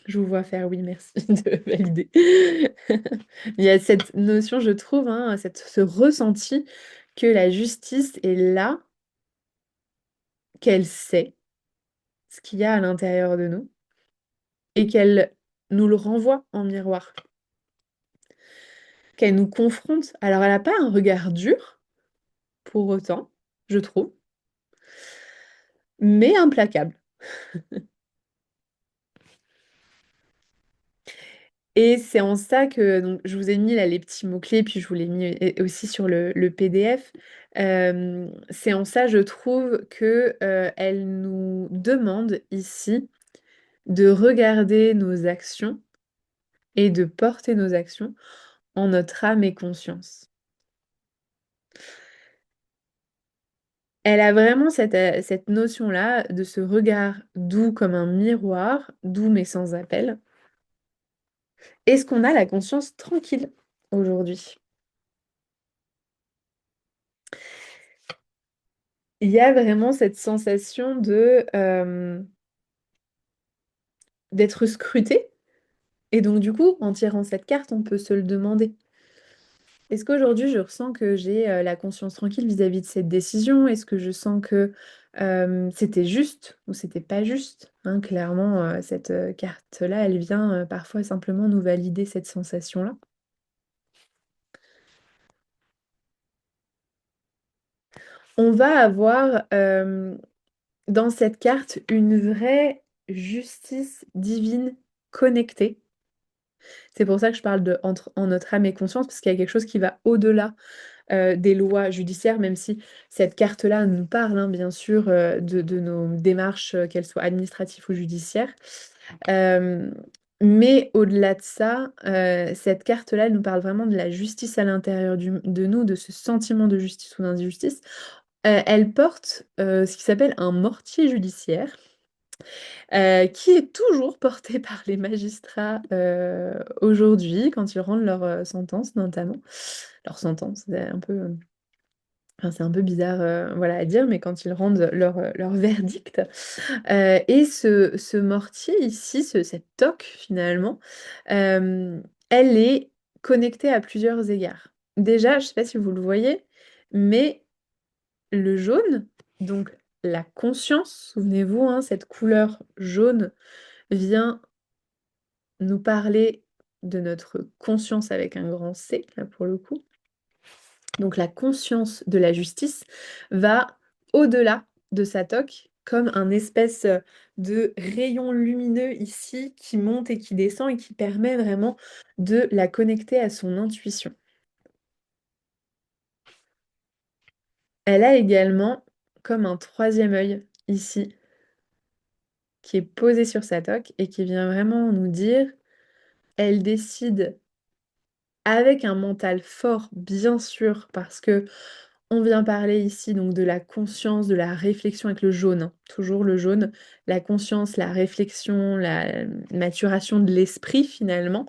Je vous vois faire oui, merci de valider. Il y a cette notion, je trouve, hein, ce ressenti que la justice est là, qu'elle sait ce qu'il y a à l'intérieur de nous et qu'elle nous le renvoie en miroir, qu'elle nous confronte. Alors, elle n'a pas un regard dur, pour autant, je trouve, mais implacable. Et c'est en ça que donc, je vous ai mis là les petits mots-clés, puis je vous l'ai mis aussi sur le PDF. C'est en ça, je trouve, que elle nous demande ici de regarder nos actions et de porter nos actions en notre âme et conscience. Elle a vraiment cette notion-là de ce regard doux comme un miroir, doux mais sans appel. Est-ce qu'on a la conscience tranquille aujourd'hui? Il y a vraiment cette sensation d'être scruté. Et donc, du coup, en tirant cette carte, on peut se le demander. Est-ce qu'aujourd'hui, je ressens que j'ai la conscience tranquille vis-à-vis de cette décision? Est-ce que je sens que c'était juste ou c'était pas juste? Hein, clairement, cette carte-là, elle vient parfois simplement nous valider cette sensation-là. On va avoir dans cette carte une vraie justice divine connectée. C'est pour ça que je parle de en notre âme et conscience, parce qu'il y a quelque chose qui va au-delà des lois judiciaires, même si cette carte-là nous parle, hein, bien sûr, de nos démarches, qu'elles soient administratives ou judiciaires. Mais au-delà de ça, cette carte-là, elle nous parle vraiment de la justice à l'intérieur de nous, de ce sentiment de justice ou d'injustice. Elle porte ce qui s'appelle un mortier judiciaire. Qui est toujours porté par les magistrats aujourd'hui, quand ils rendent leur sentence, notamment. Leur sentence, c'est un peu, enfin, c'est un peu bizarre voilà, à dire, mais quand ils rendent leur verdict. Et ce mortier ici, cette toque finalement, elle est connectée à plusieurs égards. Déjà, je ne sais pas si vous le voyez, mais le jaune, donc la conscience, souvenez-vous, hein, cette couleur jaune vient nous parler de notre conscience avec un grand C, là pour le coup. Donc la conscience de la justice va au-delà de sa toque, comme un espèce de rayon lumineux ici qui monte et qui descend et qui permet vraiment de la connecter à son intuition. Elle a également comme un troisième œil ici, qui est posé sur sa toque et qui vient vraiment nous dire, elle décide avec un mental fort, bien sûr, parce que on vient parler ici donc de la conscience, de la réflexion avec le jaune, hein, toujours le jaune, la conscience, la réflexion, la maturation de l'esprit finalement.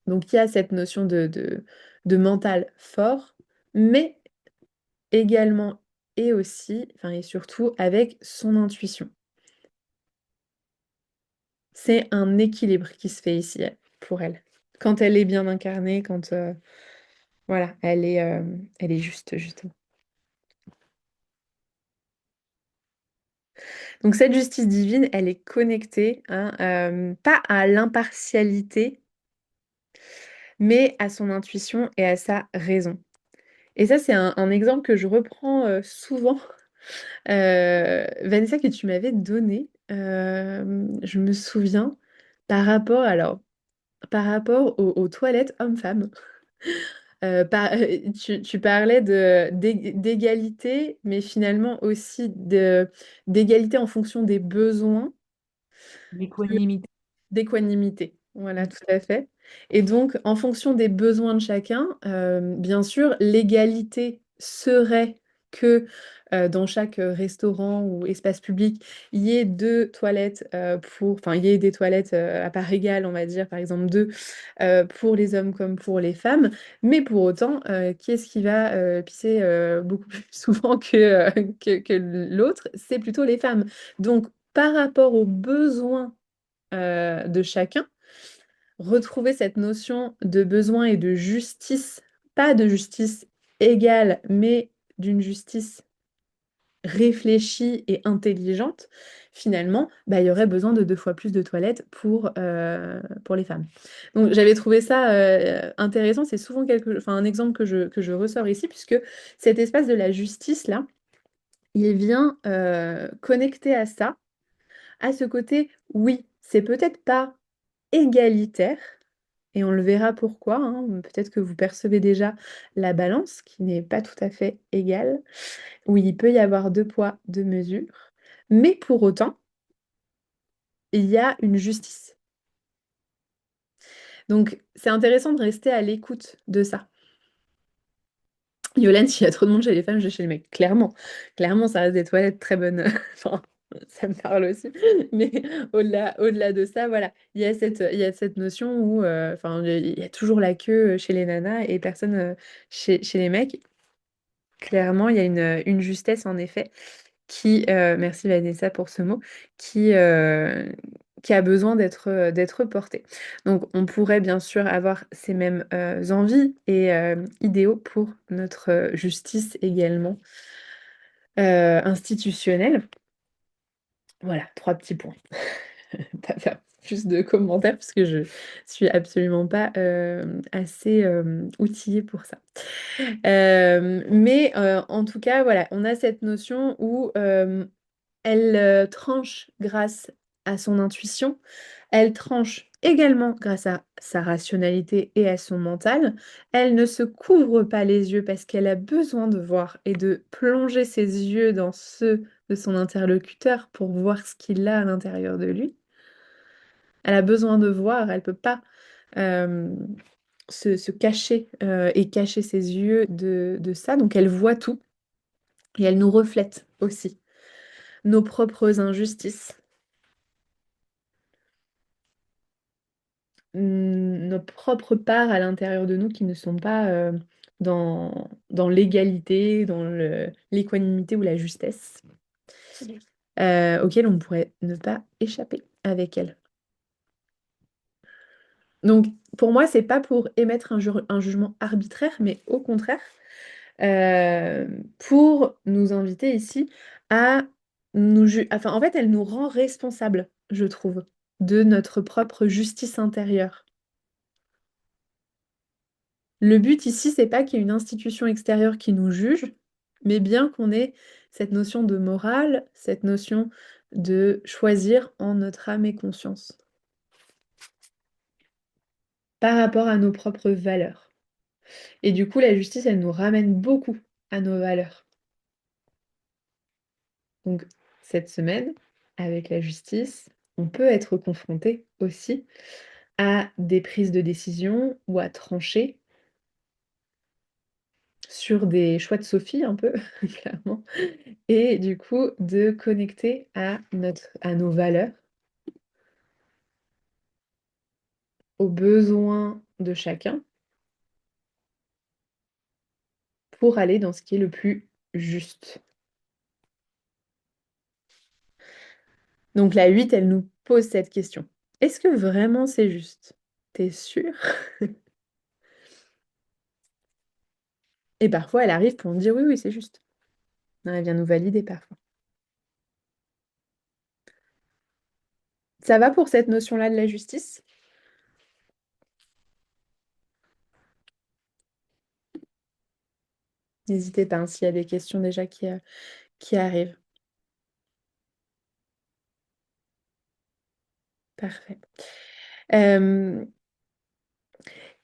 Donc il y a cette notion de mental fort, mais également et aussi, enfin et surtout avec son intuition. C'est un équilibre qui se fait ici pour elle. Quand elle est bien incarnée, quand voilà, elle est juste, justement. Donc cette justice divine, elle est connectée, hein, pas à l'impartialité, mais à son intuition et à sa raison. Et ça, c'est un exemple que je reprends souvent. Vanessa, que tu m'avais donné, je me souviens, par rapport, alors, par rapport aux toilettes hommes-femmes. Tu parlais d'égalité, mais finalement aussi d'égalité en fonction des besoins, L'équanimité. d'équanimité. Voilà, Mm. tout à fait. Et donc, en fonction des besoins de chacun, bien sûr, l'égalité serait que dans chaque restaurant ou espace public, il y ait deux toilettes enfin, il y ait des toilettes à part égale, on va dire, par exemple deux, pour les hommes comme pour les femmes. Mais pour autant, qui est-ce qui va pisser beaucoup plus souvent que l'autre? C'est plutôt les femmes. Donc, par rapport aux besoins de chacun, retrouver cette notion de besoin et de justice, pas de justice égale, mais d'une justice réfléchie et intelligente, finalement, bah, il y aurait besoin de deux fois plus de toilettes pour les femmes. Donc j'avais trouvé ça intéressant, c'est souvent un exemple que je ressors ici, puisque cet espace de la justice-là, il vient connecter à ça, à ce côté, oui, c'est peut-être pas égalitaire, et on le verra pourquoi, hein. Peut-être que vous percevez déjà la balance qui n'est pas tout à fait égale, où il peut y avoir deux poids, deux mesures, mais pour autant, il y a une justice. Donc c'est intéressant de rester à l'écoute de ça. Yolande, s'il y a trop de monde chez les femmes, je vais chez les mecs. Clairement, clairement, ça reste des toilettes très bonnes. Enfin, ça me parle aussi. Mais au-delà de ça, voilà, il y a cette notion où, enfin, il y a toujours la queue chez les nanas et personne chez les mecs. Clairement, il y a une justesse en effet merci Vanessa pour ce mot, qui, euh, qui a besoin d'être portée. Donc on pourrait bien sûr avoir ces mêmes envies et idéaux pour notre justice également institutionnelle. Voilà, trois petits points. Pas faire plus de commentaires parce que je suis absolument pas assez outillée pour ça. Mais en tout cas, voilà, on a cette notion où elle tranche grâce à son intuition, elle tranche également grâce à sa rationalité et à son mental. Elle ne se couvre pas les yeux parce qu'elle a besoin de voir et de plonger ses yeux dans ceux de son interlocuteur pour voir ce qu'il a à l'intérieur de lui. Elle a besoin de voir, elle ne peut pas euh, se cacher et cacher ses yeux de ça. Donc elle voit tout et elle nous reflète aussi nos propres injustices, nos propres parts à l'intérieur de nous qui ne sont pas dans l'égalité, dans l'équanimité ou la justesse, auxquelles on pourrait ne pas échapper avec elle. Donc, pour moi, c'est pas pour émettre un jugement arbitraire, mais au contraire, euh, pour nous inviter ici à enfin, en fait, elle nous rend responsables, je trouve, de notre propre justice intérieure. Le but ici, c'est pas qu'il y ait une institution extérieure qui nous juge, mais bien qu'on ait cette notion de morale, cette notion de choisir en notre âme et conscience par rapport à nos propres valeurs. Et du coup, la justice, elle nous ramène beaucoup à nos valeurs. Donc, cette semaine, avec la justice, on peut être confronté aussi à des prises de décision ou à trancher sur des choix de Sophie un peu, clairement, et du coup de connecter à nos valeurs, aux besoins de chacun pour aller dans ce qui est le plus juste. Donc la 8, elle nous pose cette question. Est-ce que vraiment c'est juste? T'es sûre? Et parfois elle arrive pour nous dire oui, oui, c'est juste. Non, elle vient nous valider parfois. Ça va pour cette notion-là de la justice? N'hésitez pas hein, s'il y a des questions déjà qui arrivent. Parfait.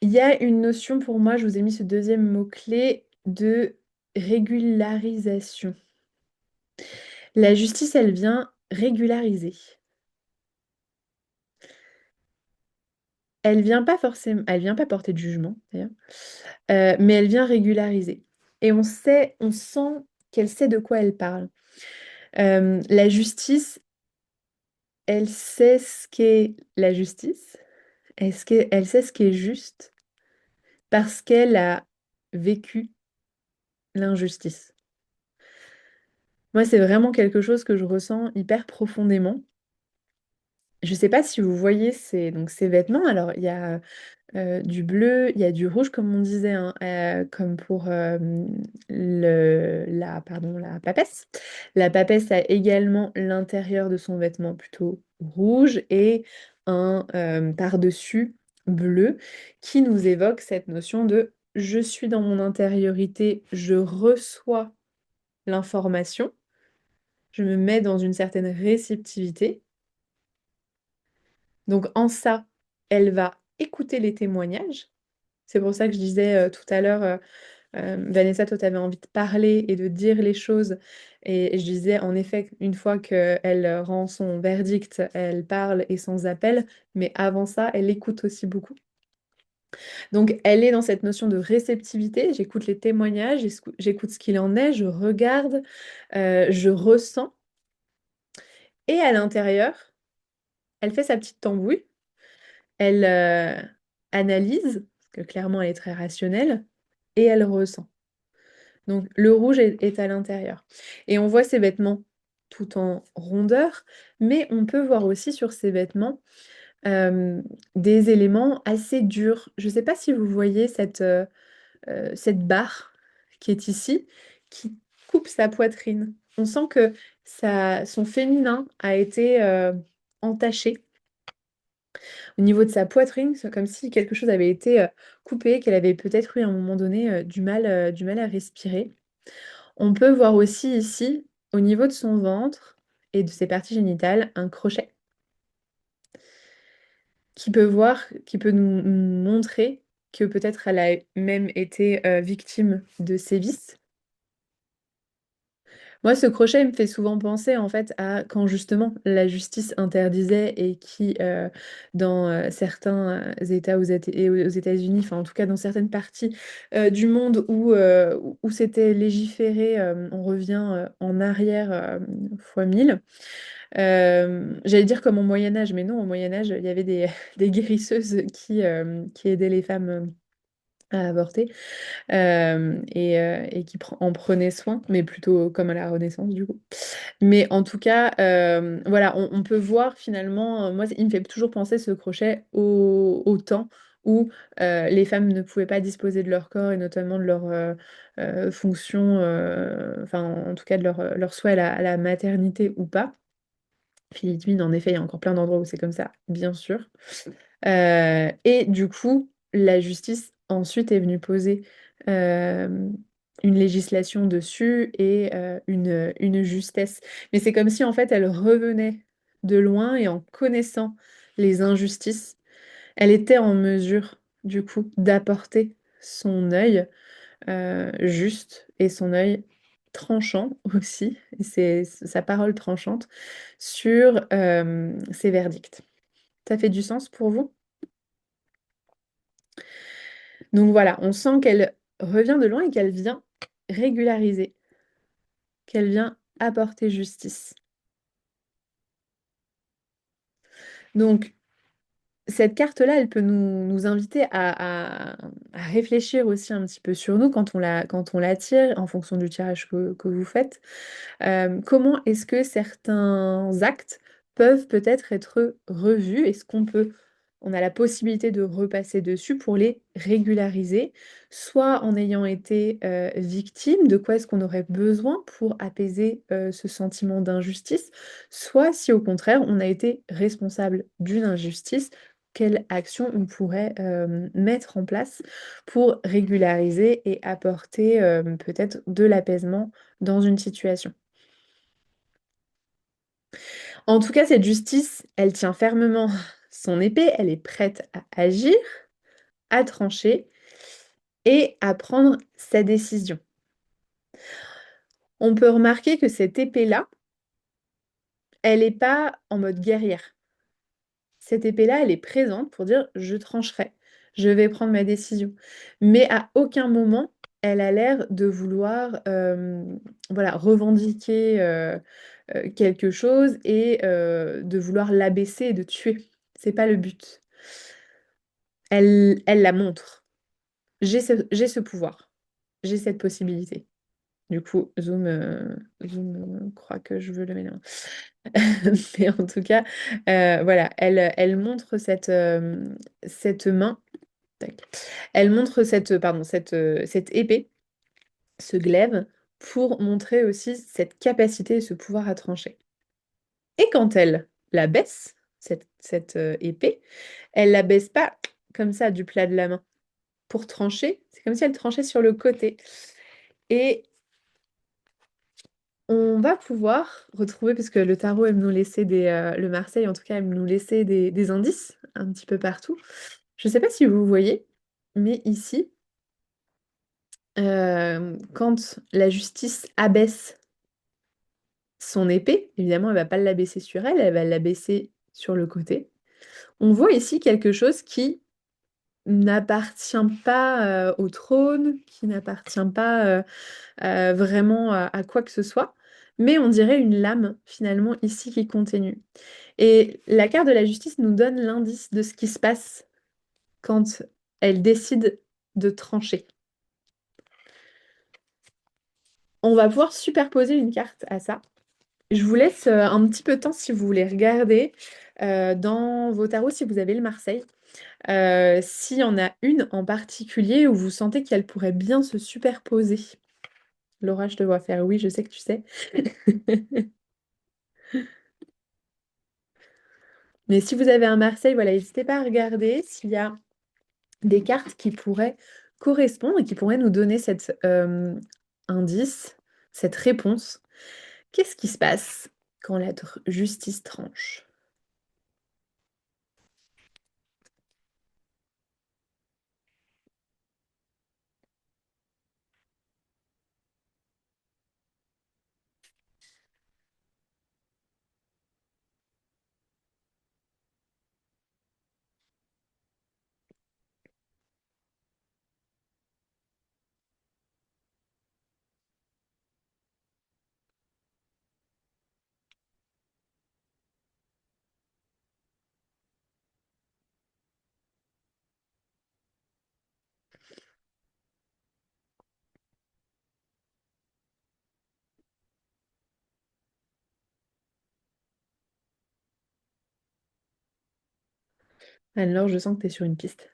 Il y a une notion pour moi, je vous ai mis ce deuxième mot-clé de régularisation. La justice, elle vient régulariser. Elle vient pas forcément, elle vient pas porter de jugement, d'ailleurs, mais elle vient régulariser. Et on sait, on sent qu'elle sait de quoi elle parle. La justice, elle sait ce qu'est la justice, elle sait ce qui est juste parce qu'elle a vécu l'injustice. Moi, c'est vraiment quelque chose que je ressens hyper profondément. Je ne sais pas si vous voyez donc ces vêtements. Alors, il y a du bleu, il y a du rouge, comme on disait, hein, comme pour la papesse. La papesse a également l'intérieur de son vêtement plutôt rouge et un par-dessus bleu qui nous évoque cette notion de je suis dans mon intériorité, je reçois l'information, je me mets dans une certaine réceptivité. Donc en ça, elle va écouter les témoignages. C'est pour ça que je disais tout à l'heure, Vanessa, toi, tu avais envie de parler et de dire les choses. Et je disais, en effet, une fois qu'elle rend son verdict, elle parle et sans appel. Mais avant ça, elle écoute aussi beaucoup. Donc, elle est dans cette notion de réceptivité. J'écoute les témoignages, j'écoute ce qu'il en est, je regarde, je ressens. Et à l'intérieur, elle fait sa petite tambouille. Elle analyse, parce que clairement, elle est très rationnelle, et elle ressent. Donc le rouge est à l'intérieur. Et on voit ces vêtements tout en rondeur, mais on peut voir aussi sur ces vêtements des éléments assez durs. Je ne sais pas si vous voyez cette barre qui est ici, qui coupe sa poitrine. On sent que son féminin a été entaché au niveau de sa poitrine, c'est comme si quelque chose avait été coupé, qu'elle avait peut-être eu à un moment donné du mal à respirer. On peut voir aussi ici, au niveau de son ventre et de ses parties génitales, un crochet qui peut nous montrer que peut-être elle a même été victime de sévices. Moi, ce crochet me fait souvent penser en fait à quand justement la justice interdisait et qui, dans certains États et aux États-Unis, enfin en tout cas dans certaines parties du monde où c'était légiféré, on revient en arrière fois 1000. J'allais dire comme au Moyen Âge, mais non, au Moyen Âge, il y avait des, des guérisseuses qui aidaient les femmes à avorter et qui en prenait soin, mais plutôt comme à la Renaissance du coup. Mais en tout cas, voilà, on peut voir finalement, moi, il me fait toujours penser ce crochet au temps où les femmes ne pouvaient pas disposer de leur corps et notamment de leur fonction, enfin en tout cas de leur souhait à la maternité ou pas. Philippines, en effet, il y a encore plein d'endroits où c'est comme ça, bien sûr. Et du coup, la justice ensuite est venue poser euh, une législation dessus et une justesse. Mais c'est comme si en fait elle revenait de loin et en connaissant les injustices, elle était en mesure du coup d'apporter son œil juste et son œil tranchant aussi, et c'est sa parole tranchante sur ses verdicts. Ça fait du sens pour vous? Donc voilà, on sent qu'elle revient de loin et qu'elle vient régulariser, qu'elle vient apporter justice. Donc cette carte-là, elle peut nous inviter à réfléchir aussi un petit peu sur nous quand on la tire en fonction du tirage que vous faites. Comment est-ce que certains actes peuvent peut-être être revus? On a la possibilité de repasser dessus pour les régulariser, soit en ayant été victime, de quoi est-ce qu'on aurait besoin pour apaiser ce sentiment d'injustice, soit si au contraire on a été responsable d'une injustice, quelle action on pourrait mettre en place pour régulariser et apporter peut-être de l'apaisement dans une situation. En tout cas, cette justice, elle tient fermement son épée, elle est prête à agir, à trancher et à prendre sa décision. On peut remarquer que cette épée-là, elle n'est pas en mode guerrière. Cette épée-là, elle est présente pour dire je trancherai, je vais prendre ma décision. Mais à aucun moment, elle a l'air de vouloir voilà, revendiquer quelque chose et de vouloir l'abaisser et de tuer. C'est pas le but. Elle la montre. J'ai ce pouvoir. J'ai cette possibilité. Du coup, Zoom croit que je veux le mettre. Mais en tout cas, voilà, elle montre cette main. Tac. Elle montre cette épée, ce glaive, pour montrer aussi cette capacité et ce pouvoir à trancher. Et quand elle la baisse, cette épée, elle la baisse pas comme ça du plat de la main. Pour trancher, c'est comme si elle tranchait sur le côté. Et on va pouvoir retrouver, parce que le tarot aime nous laisser le Marseille en tout cas aime nous laisser des indices un petit peu partout. Je ne sais pas si vous voyez, mais ici, quand la justice abaisse son épée, évidemment, elle ne va pas l'abaisser sur elle, elle va l'abaisser sur le côté. On voit ici quelque chose qui n'appartient pas au trône, qui n'appartient pas vraiment à quoi que ce soit, mais on dirait une lame finalement ici qui continue. Et la carte de la justice nous donne l'indice de ce qui se passe quand elle décide de trancher. On va pouvoir superposer une carte à ça. Je vous laisse un petit peu de temps si vous voulez regarder dans vos tarots si vous avez le Marseille. S'il y en a une en particulier où vous sentez qu'elle pourrait bien se superposer. Laura, je te vois faire oui, je sais que tu sais. Mais si vous avez un Marseille, voilà, n'hésitez pas à regarder s'il y a des cartes qui pourraient correspondre et qui pourraient nous donner cet indice, cette réponse. Qu'est-ce qui se passe quand la justice tranche? Alors, je sens que tu es sur une piste.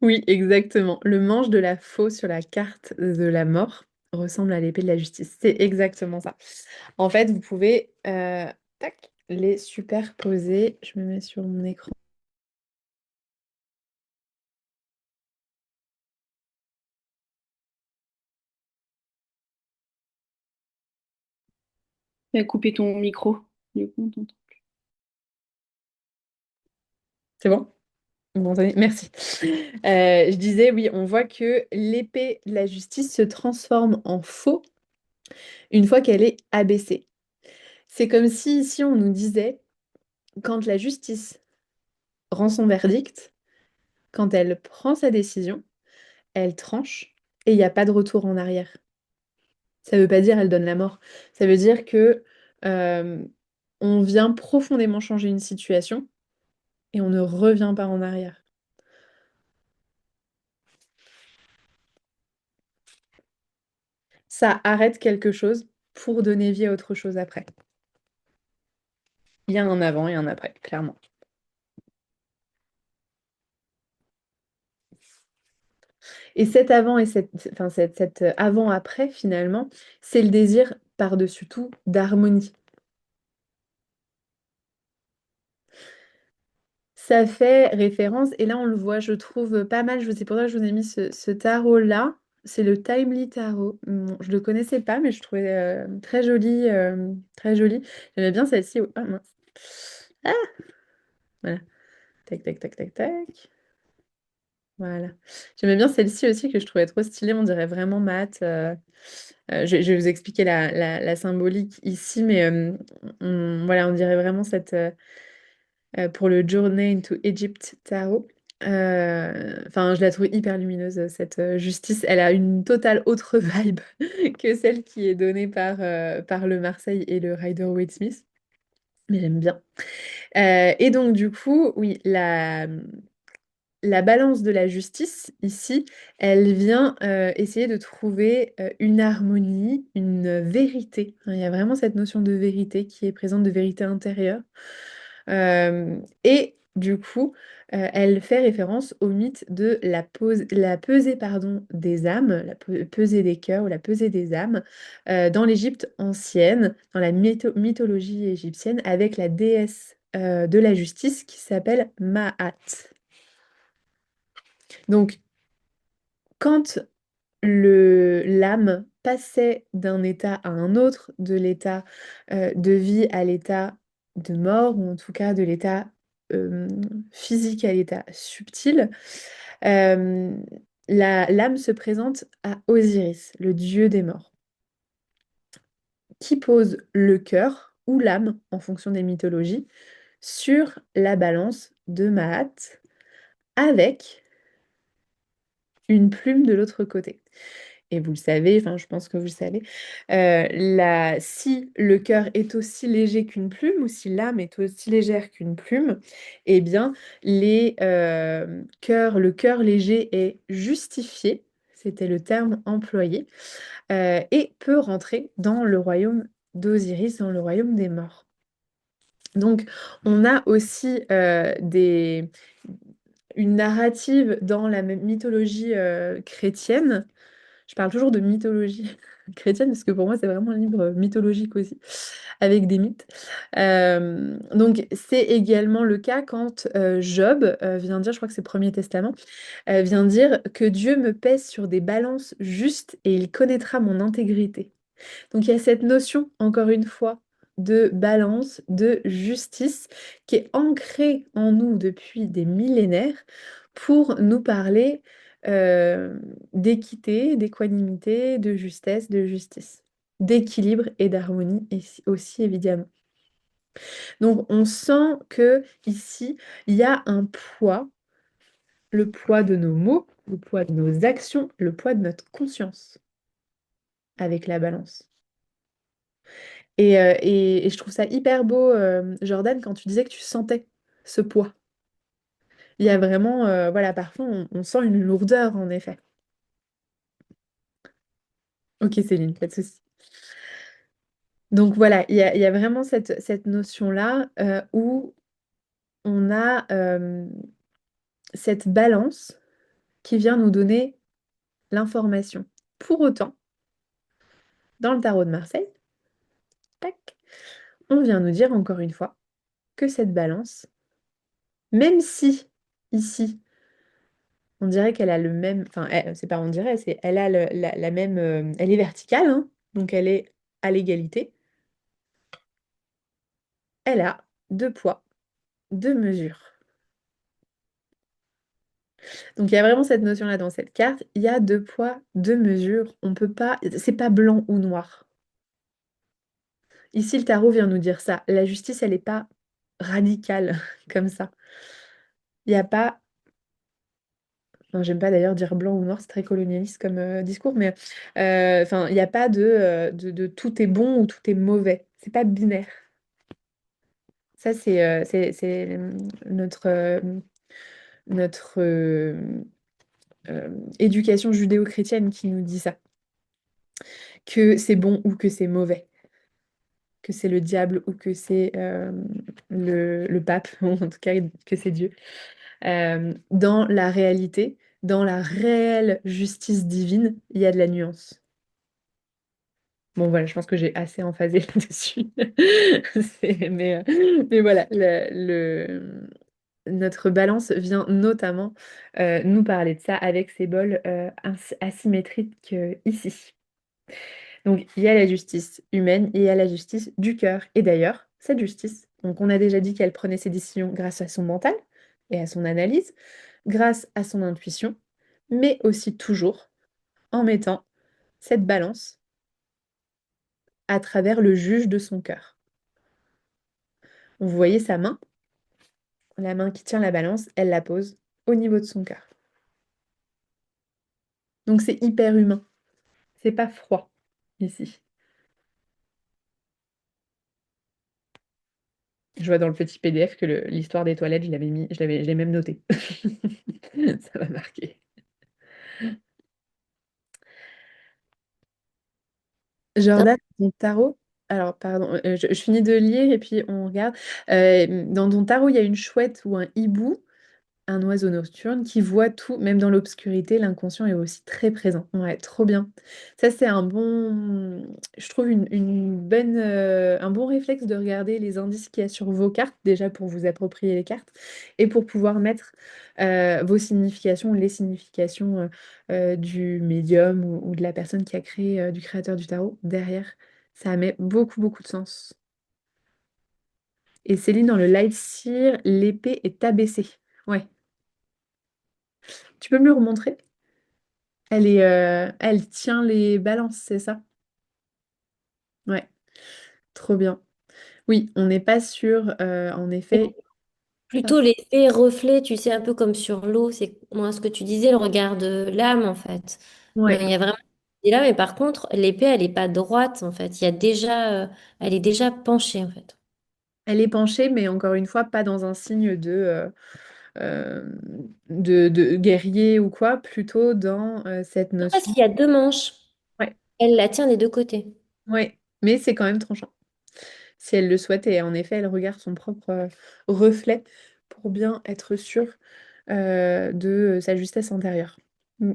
Oui, exactement. Le manche de la faux sur la carte de la mort ressemble à l'épée de la justice. C'est exactement ça. En fait, vous pouvez tac, les superposer. Je me mets sur mon écran. Tu as coupé ton micro. Du coup, on t'entend. C'est bon? Vous m'entendez? Merci. Je disais, oui, on voit que l'épée de la justice se transforme en faux une fois qu'elle est abaissée. C'est comme si ici on nous disait, quand la justice rend son verdict, quand elle prend sa décision, elle tranche et il n'y a pas de retour en arrière. Ça ne veut pas dire elle donne la mort. Ça veut dire que on vient profondément changer une situation et on ne revient pas en arrière. Ça arrête quelque chose pour donner vie à autre chose après. Il y a un avant et un après, clairement. Et cet avant et cet avant-après, finalement, c'est le désir par-dessus tout d'harmonie. Ça fait référence, et là on le voit, je trouve pas mal, c'est pour ça que je vous ai mis ce tarot-là. C'est le Timely Tarot. Bon, je le connaissais pas, mais je trouvais très joli. Très joli. J'aimais bien celle-ci. Ah mince. Ah voilà. Tac, tac, tac, tac, tac. Voilà. J'aimais bien celle-ci aussi que je trouvais trop stylée. On dirait vraiment mat. Je vais vous expliquer la symbolique ici, mais voilà, on dirait vraiment pour le Journey into Egypt Tarot. Enfin, je la trouve hyper lumineuse, cette justice. Elle a une totale autre vibe que celle qui est donnée par le Marseille et le Rider-Waite-Smith. Mais j'aime bien. Et donc, du coup, oui, la balance de la justice, ici, elle vient essayer de trouver une harmonie, une vérité. Il y a vraiment cette notion de vérité qui est présente, de vérité intérieure. Et du coup, elle fait référence au mythe de la pesée pardon, des âmes, pesée des cœurs ou la pesée des âmes, dans l'Égypte ancienne, dans la mythologie égyptienne, avec la déesse de la justice qui s'appelle Ma'at. Donc, quand l'âme passait d'un état à un autre, de l'état de vie à l'état de mort, ou en tout cas de l'état euh, physique à l'état subtil, euh, l'âme se présente à Osiris, le dieu des morts, qui pose le cœur ou l'âme, en fonction des mythologies, sur la balance de Maat, avec une plume de l'autre côté. Et vous le savez, enfin je pense que vous le savez, si le cœur est aussi léger qu'une plume, ou si l'âme est aussi légère qu'une plume, eh bien le cœur léger est justifié, c'était le terme employé, et peut rentrer dans le royaume d'Osiris, dans le royaume des morts. Donc on a aussi une narrative dans la mythologie chrétienne. Je parle toujours de mythologie chrétienne parce que pour moi, c'est vraiment un livre mythologique aussi, avec des mythes. Donc, c'est également le cas quand Job vient dire, je crois que c'est le Premier Testament, vient dire que Dieu me pèse sur des balances justes et il connaîtra mon intégrité. Donc, il y a cette notion, encore une fois, de balance, de justice, qui est ancrée en nous depuis des millénaires pour nous parler d'équité, d'équanimité, de justesse, de justice, d'équilibre et d'harmonie aussi, évidemment. Donc, on sent que ici, il y a un poids, le poids de nos mots, le poids de nos actions, le poids de notre conscience avec la balance. Et je trouve ça hyper beau, Jordan, quand tu disais que tu sentais ce poids. Il y a vraiment, voilà, parfois on sent une lourdeur en effet. Ok Céline, pas de souci. Donc voilà, il y a vraiment cette notion-là où on a cette balance qui vient nous donner l'information. Pour autant, dans le tarot de Marseille, tac, on vient nous dire encore une fois que cette balance, même si ici, on dirait qu'elle a le même, enfin, c'est pas on dirait, c'est elle a la même, elle est verticale, hein, donc elle est à l'égalité. Elle a deux poids, deux mesures. Donc il y a vraiment cette notion-là dans cette carte. Il y a deux poids, deux mesures. On peut pas, c'est pas blanc ou noir. Ici, le tarot vient nous dire ça. La justice, elle n'est pas radicale comme ça. Il n'y a pas. Enfin, j'aime pas d'ailleurs dire blanc ou noir, c'est très colonialiste comme discours, mais enfin, il n'y a pas de tout est bon ou tout est mauvais. C'est pas binaire. Ça, c'est notre éducation judéo-chrétienne qui nous dit ça. Que c'est bon ou que c'est mauvais. Que c'est le diable ou que c'est le pape, ou en tout cas que c'est Dieu. Dans la réalité, dans la réelle justice divine, il y a de la nuance. Bon, voilà, je pense que j'ai assez emphasé là-dessus. Mais voilà, notre balance vient notamment nous parler de ça avec ces bols asymétriques ici. Donc, il y a la justice humaine et il y a la justice du cœur. Et d'ailleurs, cette justice, donc on a déjà dit qu'elle prenait ses décisions grâce à son mental, et à son analyse, grâce à son intuition, mais aussi toujours en mettant cette balance à travers le juge de son cœur. Vous voyez sa main, la main qui tient la balance, elle la pose au niveau de son cœur. Donc c'est hyper humain, c'est pas froid ici. Je vois dans le petit PDF que l'histoire des toilettes, je l'ai même noté. Ça m'a marqué. Jordan, ton tarot, alors pardon, je finis de lire et puis on regarde. Dans ton tarot, il y a une chouette ou un hibou, un oiseau nocturne qui voit tout, même dans l'obscurité, l'inconscient est aussi très présent. Ouais, trop bien. Ça, c'est je trouve un bon réflexe de regarder les indices qu'il y a sur vos cartes, déjà pour vous approprier les cartes, et pour pouvoir mettre vos significations, les significations du médium ou de la personne qui a créé, du créateur du tarot derrière. Ça met beaucoup, beaucoup de sens. Et Céline, dans le Light Seer, l'épée est abaissée. Ouais. Tu peux me le remontrer? Elle tient les balances, c'est ça? Ouais, trop bien. Oui, on n'est pas sûr, en effet. Ah, Plutôt l'effet reflet, tu sais, un peu comme sur l'eau. C'est moi ce que tu disais, le regard de l'âme, en fait. ouais, Il y a vraiment et là, mais par contre, l'épée, elle n'est pas droite, en fait. Il y a déjà, elle est déjà penchée, en fait. elle est penchée, mais encore une fois, pas dans un signe euh, de guerrier ou quoi, plutôt dans cette Non, parce notion. qu'il y a deux manches. Ouais, Elle la tient des deux côtés. ouais, mais c'est quand même tranchant. Si elle le souhaite, et en effet, elle regarde son propre reflet pour bien être sûre de sa justesse intérieure. Mm.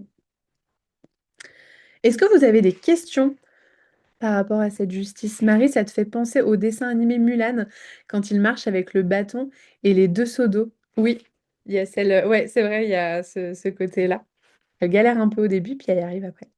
Est-ce que vous avez des questions par rapport à cette justice? Marie, ça te fait penser au dessin animé Mulan, quand il marche avec le bâton et les deux seaux d'eau. Oui, il y a celle... Ouais, c'est vrai, il y a ce côté-là. Elle galère un peu au début, puis elle y arrive après.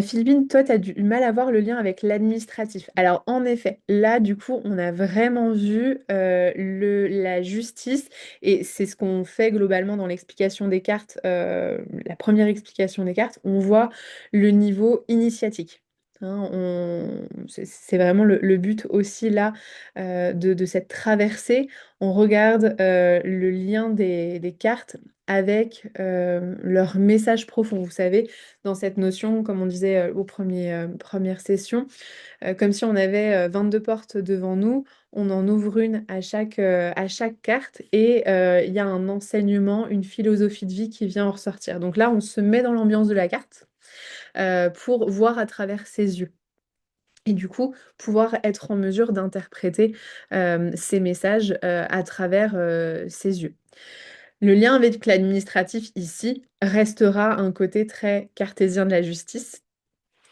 Philippine, toi, tu as du mal à voir le lien avec l'administratif. Alors, en effet, là, du coup, on a vraiment vu la justice, et c'est ce qu'on fait globalement dans l'explication des cartes, la première explication des cartes, on voit le niveau initiatique. Hein, c'est vraiment le but aussi là de cette traversée. On regarde le lien des cartes avec leur message profond. Vous savez, dans cette notion, comme on disait première session, comme si on avait 22 portes devant nous, on en ouvre une à chaque carte et il y a un enseignement, une philosophie de vie qui vient en ressortir. Donc là, on se met dans l'ambiance de la carte pour voir à travers ses yeux. Et du coup, pouvoir être en mesure d'interpréter ces messages à travers ses yeux. Le lien avec l'administratif ici restera un côté très cartésien de la justice,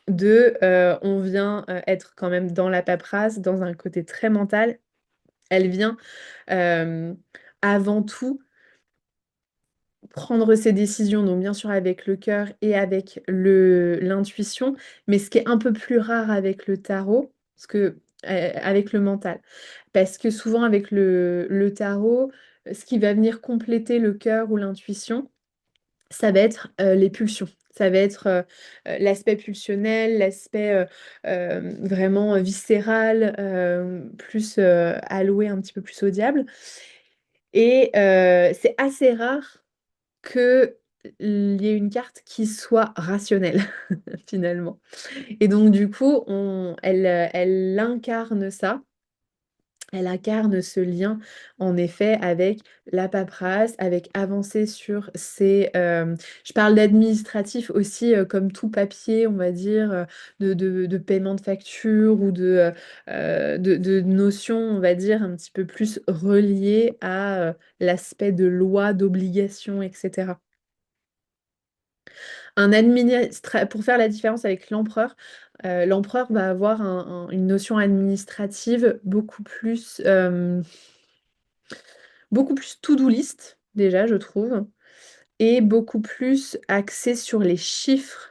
on vient être quand même dans la paperasse, dans un côté très mental. Elle vient euh, avant tout prendre ses décisions, donc bien sûr avec le cœur et avec l'intuition, mais ce qui est un peu plus rare avec le tarot, avec le mental. Parce que souvent avec le tarot, ce qui va venir compléter le cœur ou l'intuition, ça va être les pulsions. Ça va être l'aspect pulsionnel, l'aspect vraiment viscéral, plus alloué un petit peu plus au diable. Et c'est assez rare qu'il y ait une carte qui soit rationnelle, finalement. Et donc, du coup, elle incarne ça. Elle incarne ce lien, en effet, avec la paperasse, avec avancer sur je parle d'administratif aussi, comme tout papier, on va dire, de paiement de facture ou de notions, on va dire, un petit peu plus reliées à l'aspect de loi, d'obligation, etc. Pour faire la différence avec l'empereur va avoir une notion administrative beaucoup plus to-do list, déjà, je trouve, et beaucoup plus axée sur les chiffres,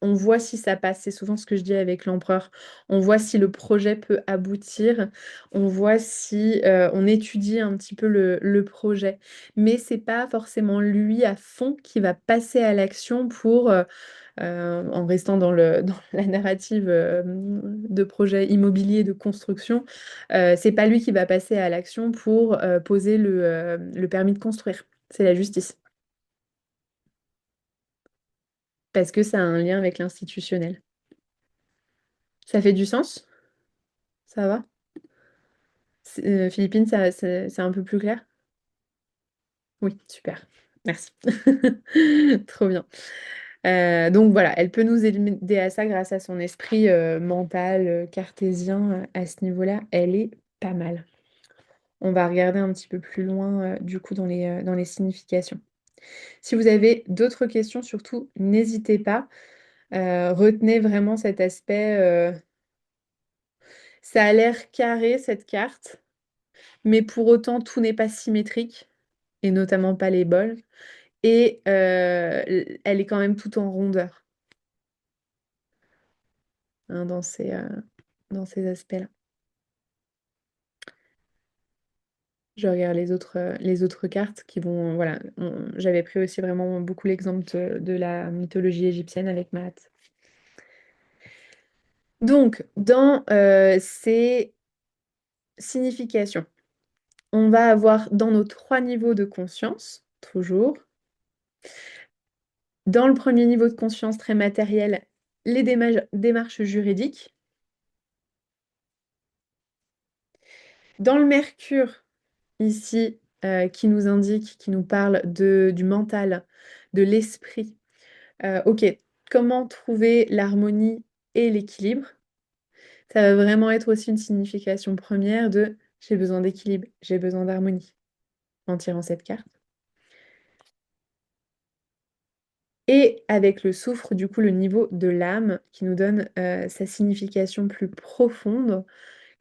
on voit si ça passe. C'est souvent ce que je dis avec l'empereur. On voit si le projet peut aboutir. On voit si on étudie un petit peu le projet. Mais c'est pas forcément lui à fond qui va passer à l'action pour, en restant dans la narrative de projet immobilier de construction, c'est pas lui qui va passer à l'action pour poser le permis de construire. C'est la justice. Parce que ça a un lien avec l'institutionnel. Ça fait du sens? Ça va? Philippine, c'est un peu plus clair? Oui, super. Merci. Trop bien. Donc voilà, elle peut nous aider à ça grâce à son esprit mental, cartésien à ce niveau-là. Elle est pas mal. On va regarder un petit peu plus loin du coup dans les significations. Si vous avez d'autres questions, surtout, n'hésitez pas. Retenez vraiment cet aspect. Ça a l'air carré cette carte, mais pour autant, tout n'est pas symétrique, et notamment pas les bols. Et elle est quand même tout en rondeur hein, dans ces aspects-là. Je regarde les autres cartes qui vont. Voilà, j'avais pris aussi vraiment beaucoup l'exemple de la mythologie égyptienne avec Maat. Donc, dans ces significations, on va avoir dans nos 3 niveaux de conscience, toujours. Dans le premier niveau de conscience très matériel, les démarches juridiques. Dans le Mercure, ici, qui nous indique, qui nous parle du mental, de l'esprit. Ok, comment trouver l'harmonie et l'équilibre? Ça va vraiment être aussi une signification première de j'ai besoin d'équilibre, j'ai besoin d'harmonie en tirant cette carte. Et avec le soufre, du coup, le niveau de l'âme qui nous donne sa signification plus profonde,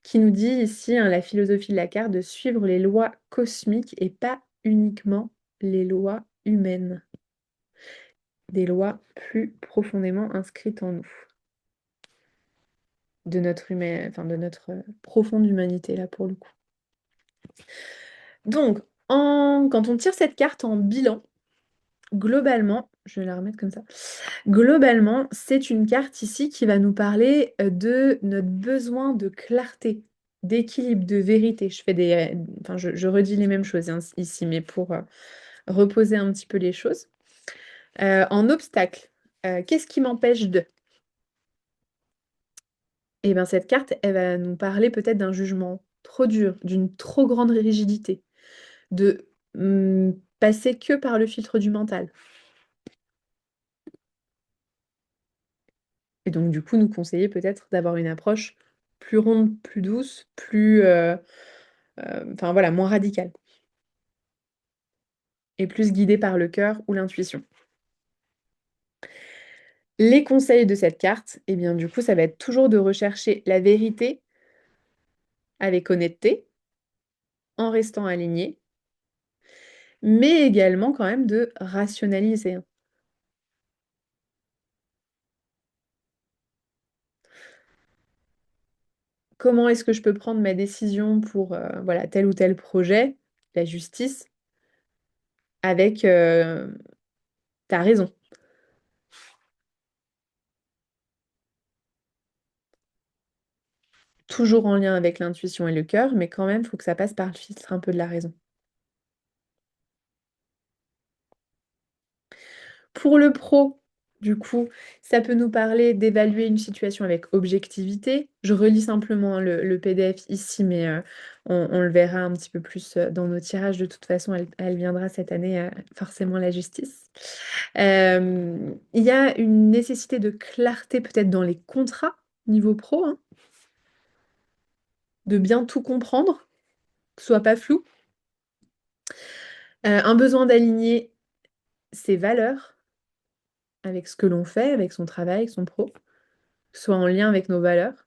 qui nous dit ici, hein, la philosophie de la carte, de suivre les lois cosmiques et pas uniquement les lois humaines. Des lois plus profondément inscrites en nous. De notre de notre profonde humanité, là, pour le coup. Donc, quand on tire cette carte en bilan, globalement, je vais la remettre comme ça. Globalement, c'est une carte ici qui va nous parler de notre besoin de clarté, d'équilibre, de vérité. Je redis les mêmes choses hein, ici, mais pour reposer un petit peu les choses. En obstacle, qu'est-ce qui m'empêche de? Eh bien, cette carte, elle va nous parler peut-être d'un jugement trop dur, d'une trop grande rigidité, de passer que par le filtre du mental. Et donc, du coup, nous conseiller peut-être d'avoir une approche plus ronde, plus douce, enfin voilà, moins radicale. Et plus guidée par le cœur ou l'intuition. Les conseils de cette carte, eh bien, du coup, ça va être toujours de rechercher la vérité avec honnêteté, en restant aligné, mais également quand même de rationaliser. Comment est-ce que je peux prendre ma décision pour voilà, tel ou tel projet, la justice, avec ta raison. Toujours en lien avec l'intuition et le cœur, mais quand même, il faut que ça passe par le filtre un peu de la raison. Pour le pro, du coup, ça peut nous parler d'évaluer une situation avec objectivité. Je relis simplement le PDF ici, mais on le verra un petit peu plus dans nos tirages. De toute façon, elle viendra cette année, forcément, la justice. Il y a une nécessité de clarté peut-être dans les contrats niveau pro, hein, de bien tout comprendre, que ce soit pas flou. Un besoin d'aligner ses valeurs avec ce que l'on fait, avec son travail, avec son pro, que ce soit en lien avec nos valeurs.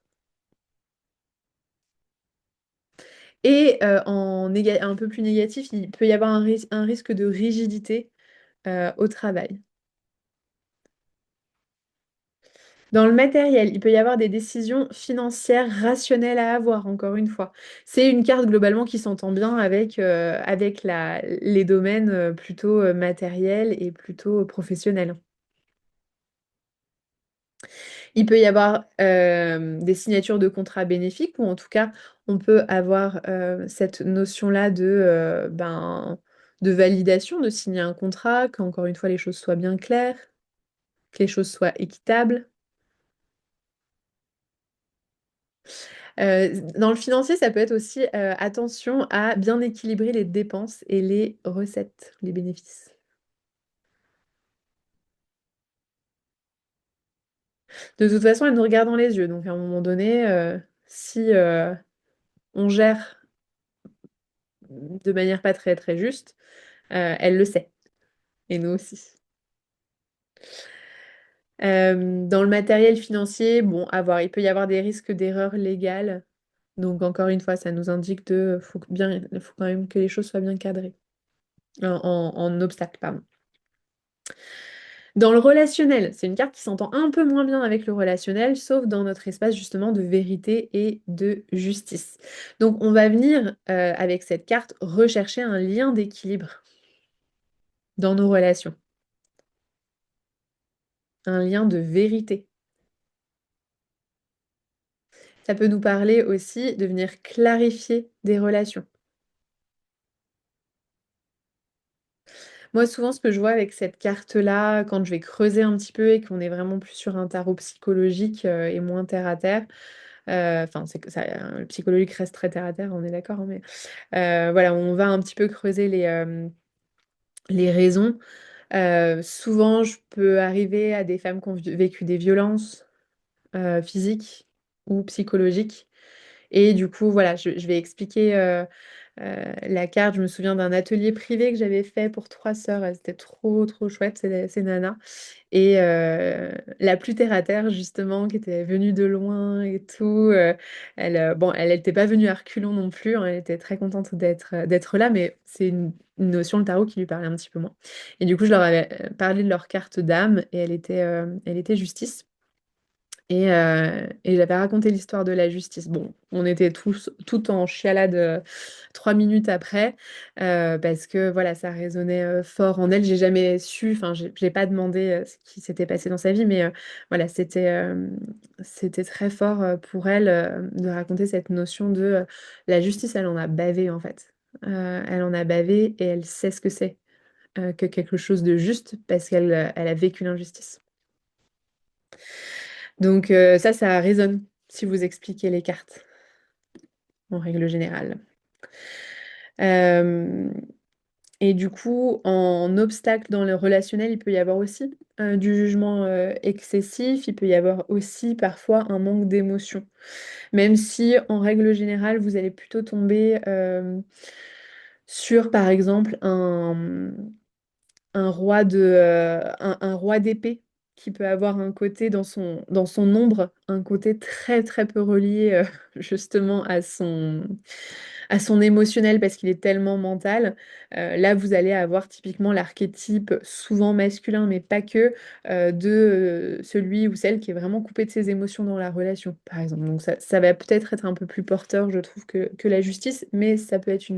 Et un peu plus négatif, il peut y avoir un risque de rigidité au travail. Dans le matériel, il peut y avoir des décisions financières rationnelles à avoir, encore une fois. C'est une carte globalement qui s'entend bien avec les domaines plutôt matériels et plutôt professionnels. Il peut y avoir des signatures de contrats bénéfiques, ou en tout cas, on peut avoir cette notion-là de validation, de signer un contrat, qu'encore une fois, les choses soient bien claires, que les choses soient équitables. Dans le financier, ça peut être aussi attention à bien équilibrer les dépenses et les recettes, les bénéfices. De toute façon, elle nous regarde dans les yeux, donc à un moment donné, si on gère de manière pas très très juste, elle le sait, et nous aussi. Dans le matériel financier, bon, il peut y avoir des risques d'erreurs légales. Donc encore une fois, ça nous indique faut quand même que les choses soient bien cadrées. En obstacle, pardon. Dans le relationnel, c'est une carte qui s'entend un peu moins bien avec le relationnel, sauf dans notre espace justement de vérité et de justice. Donc on va venir avec cette carte rechercher un lien d'équilibre dans nos relations, un lien de vérité. Ça peut nous parler aussi de venir clarifier des relations. Moi, souvent, ce que je vois avec cette carte-là, quand je vais creuser un petit peu et qu'on est vraiment plus sur un tarot psychologique et moins terre à terre, enfin, c'est que ça, le psychologique reste très terre à terre, on est d'accord, hein, mais voilà, on va un petit peu creuser les raisons. Souvent, je peux arriver à des femmes qui ont vécu des violences physiques ou psychologiques. Et du coup, voilà, je vais expliquer la carte. Je me souviens d'un atelier privé que j'avais fait pour 3 sœurs. C'était trop, trop chouette, ces nanas. Et la plus terre à terre, justement, qui était venue de loin et tout, bon, elle n'était pas venue à reculons non plus, hein, elle était très contente d'être là, mais c'est une notion, le tarot, qui lui parlait un petit peu moins. Et du coup, je leur avais parlé de leur carte d'âme, et elle était justice. Et j'avais raconté l'histoire de la justice. Bon, on était tout en chialade 3 minutes après, parce que voilà, ça résonnait fort en elle. J'ai jamais su, enfin, j'ai pas demandé ce qui s'était passé dans sa vie, mais voilà, c'était très fort pour elle de raconter cette notion de la justice. Elle en a bavé en fait. Elle en a bavé et elle sait ce que c'est que quelque chose de juste parce qu'elle a vécu l'injustice. Donc ça résonne si vous expliquez les cartes, en règle générale. Euh, et du coup, en obstacle dans le relationnel, il peut y avoir aussi du jugement excessif, il peut y avoir aussi parfois un manque d'émotion. Même si, en règle générale, vous allez plutôt tomber sur, par exemple, un roi d'épée qui peut avoir un côté dans son ombre, un côté très très peu relié justement à son émotionnel parce qu'il est tellement mental. Là, vous allez avoir typiquement l'archétype souvent masculin, mais pas que, de celui ou celle qui est vraiment coupé de ses émotions dans la relation, par exemple. Donc ça va peut-être être un peu plus porteur, je trouve, que la justice, mais ça peut être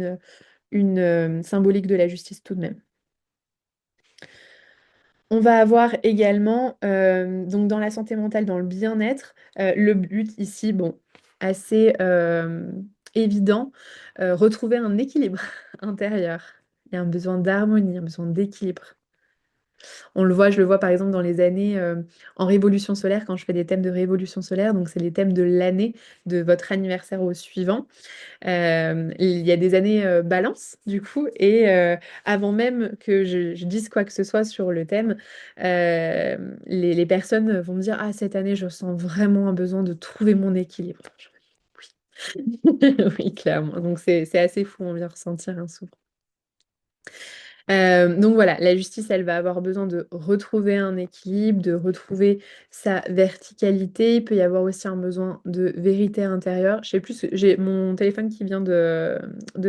une symbolique de la justice tout de même. On va avoir également, donc dans la santé mentale, dans le bien-être, le but ici, bon, assez évident, retrouver un équilibre intérieur. Il y a un besoin d'harmonie, un besoin d'équilibre. Je le vois par exemple dans les années en révolution solaire, quand je fais des thèmes de révolution solaire, donc c'est les thèmes de l'année de votre anniversaire au suivant. Il y a des années balance, du coup, et avant même que je dise quoi que ce soit sur le thème, les personnes vont me dire, ah, cette année, je sens vraiment un besoin de trouver mon équilibre. Oui, oui, clairement. Donc, c'est assez fou, on vient ressentir un souvent. Donc voilà, la justice, elle va avoir besoin de retrouver un équilibre, de retrouver sa verticalité. Il peut y avoir aussi un besoin de vérité intérieure. Je sais plus, j'ai mon téléphone qui vient de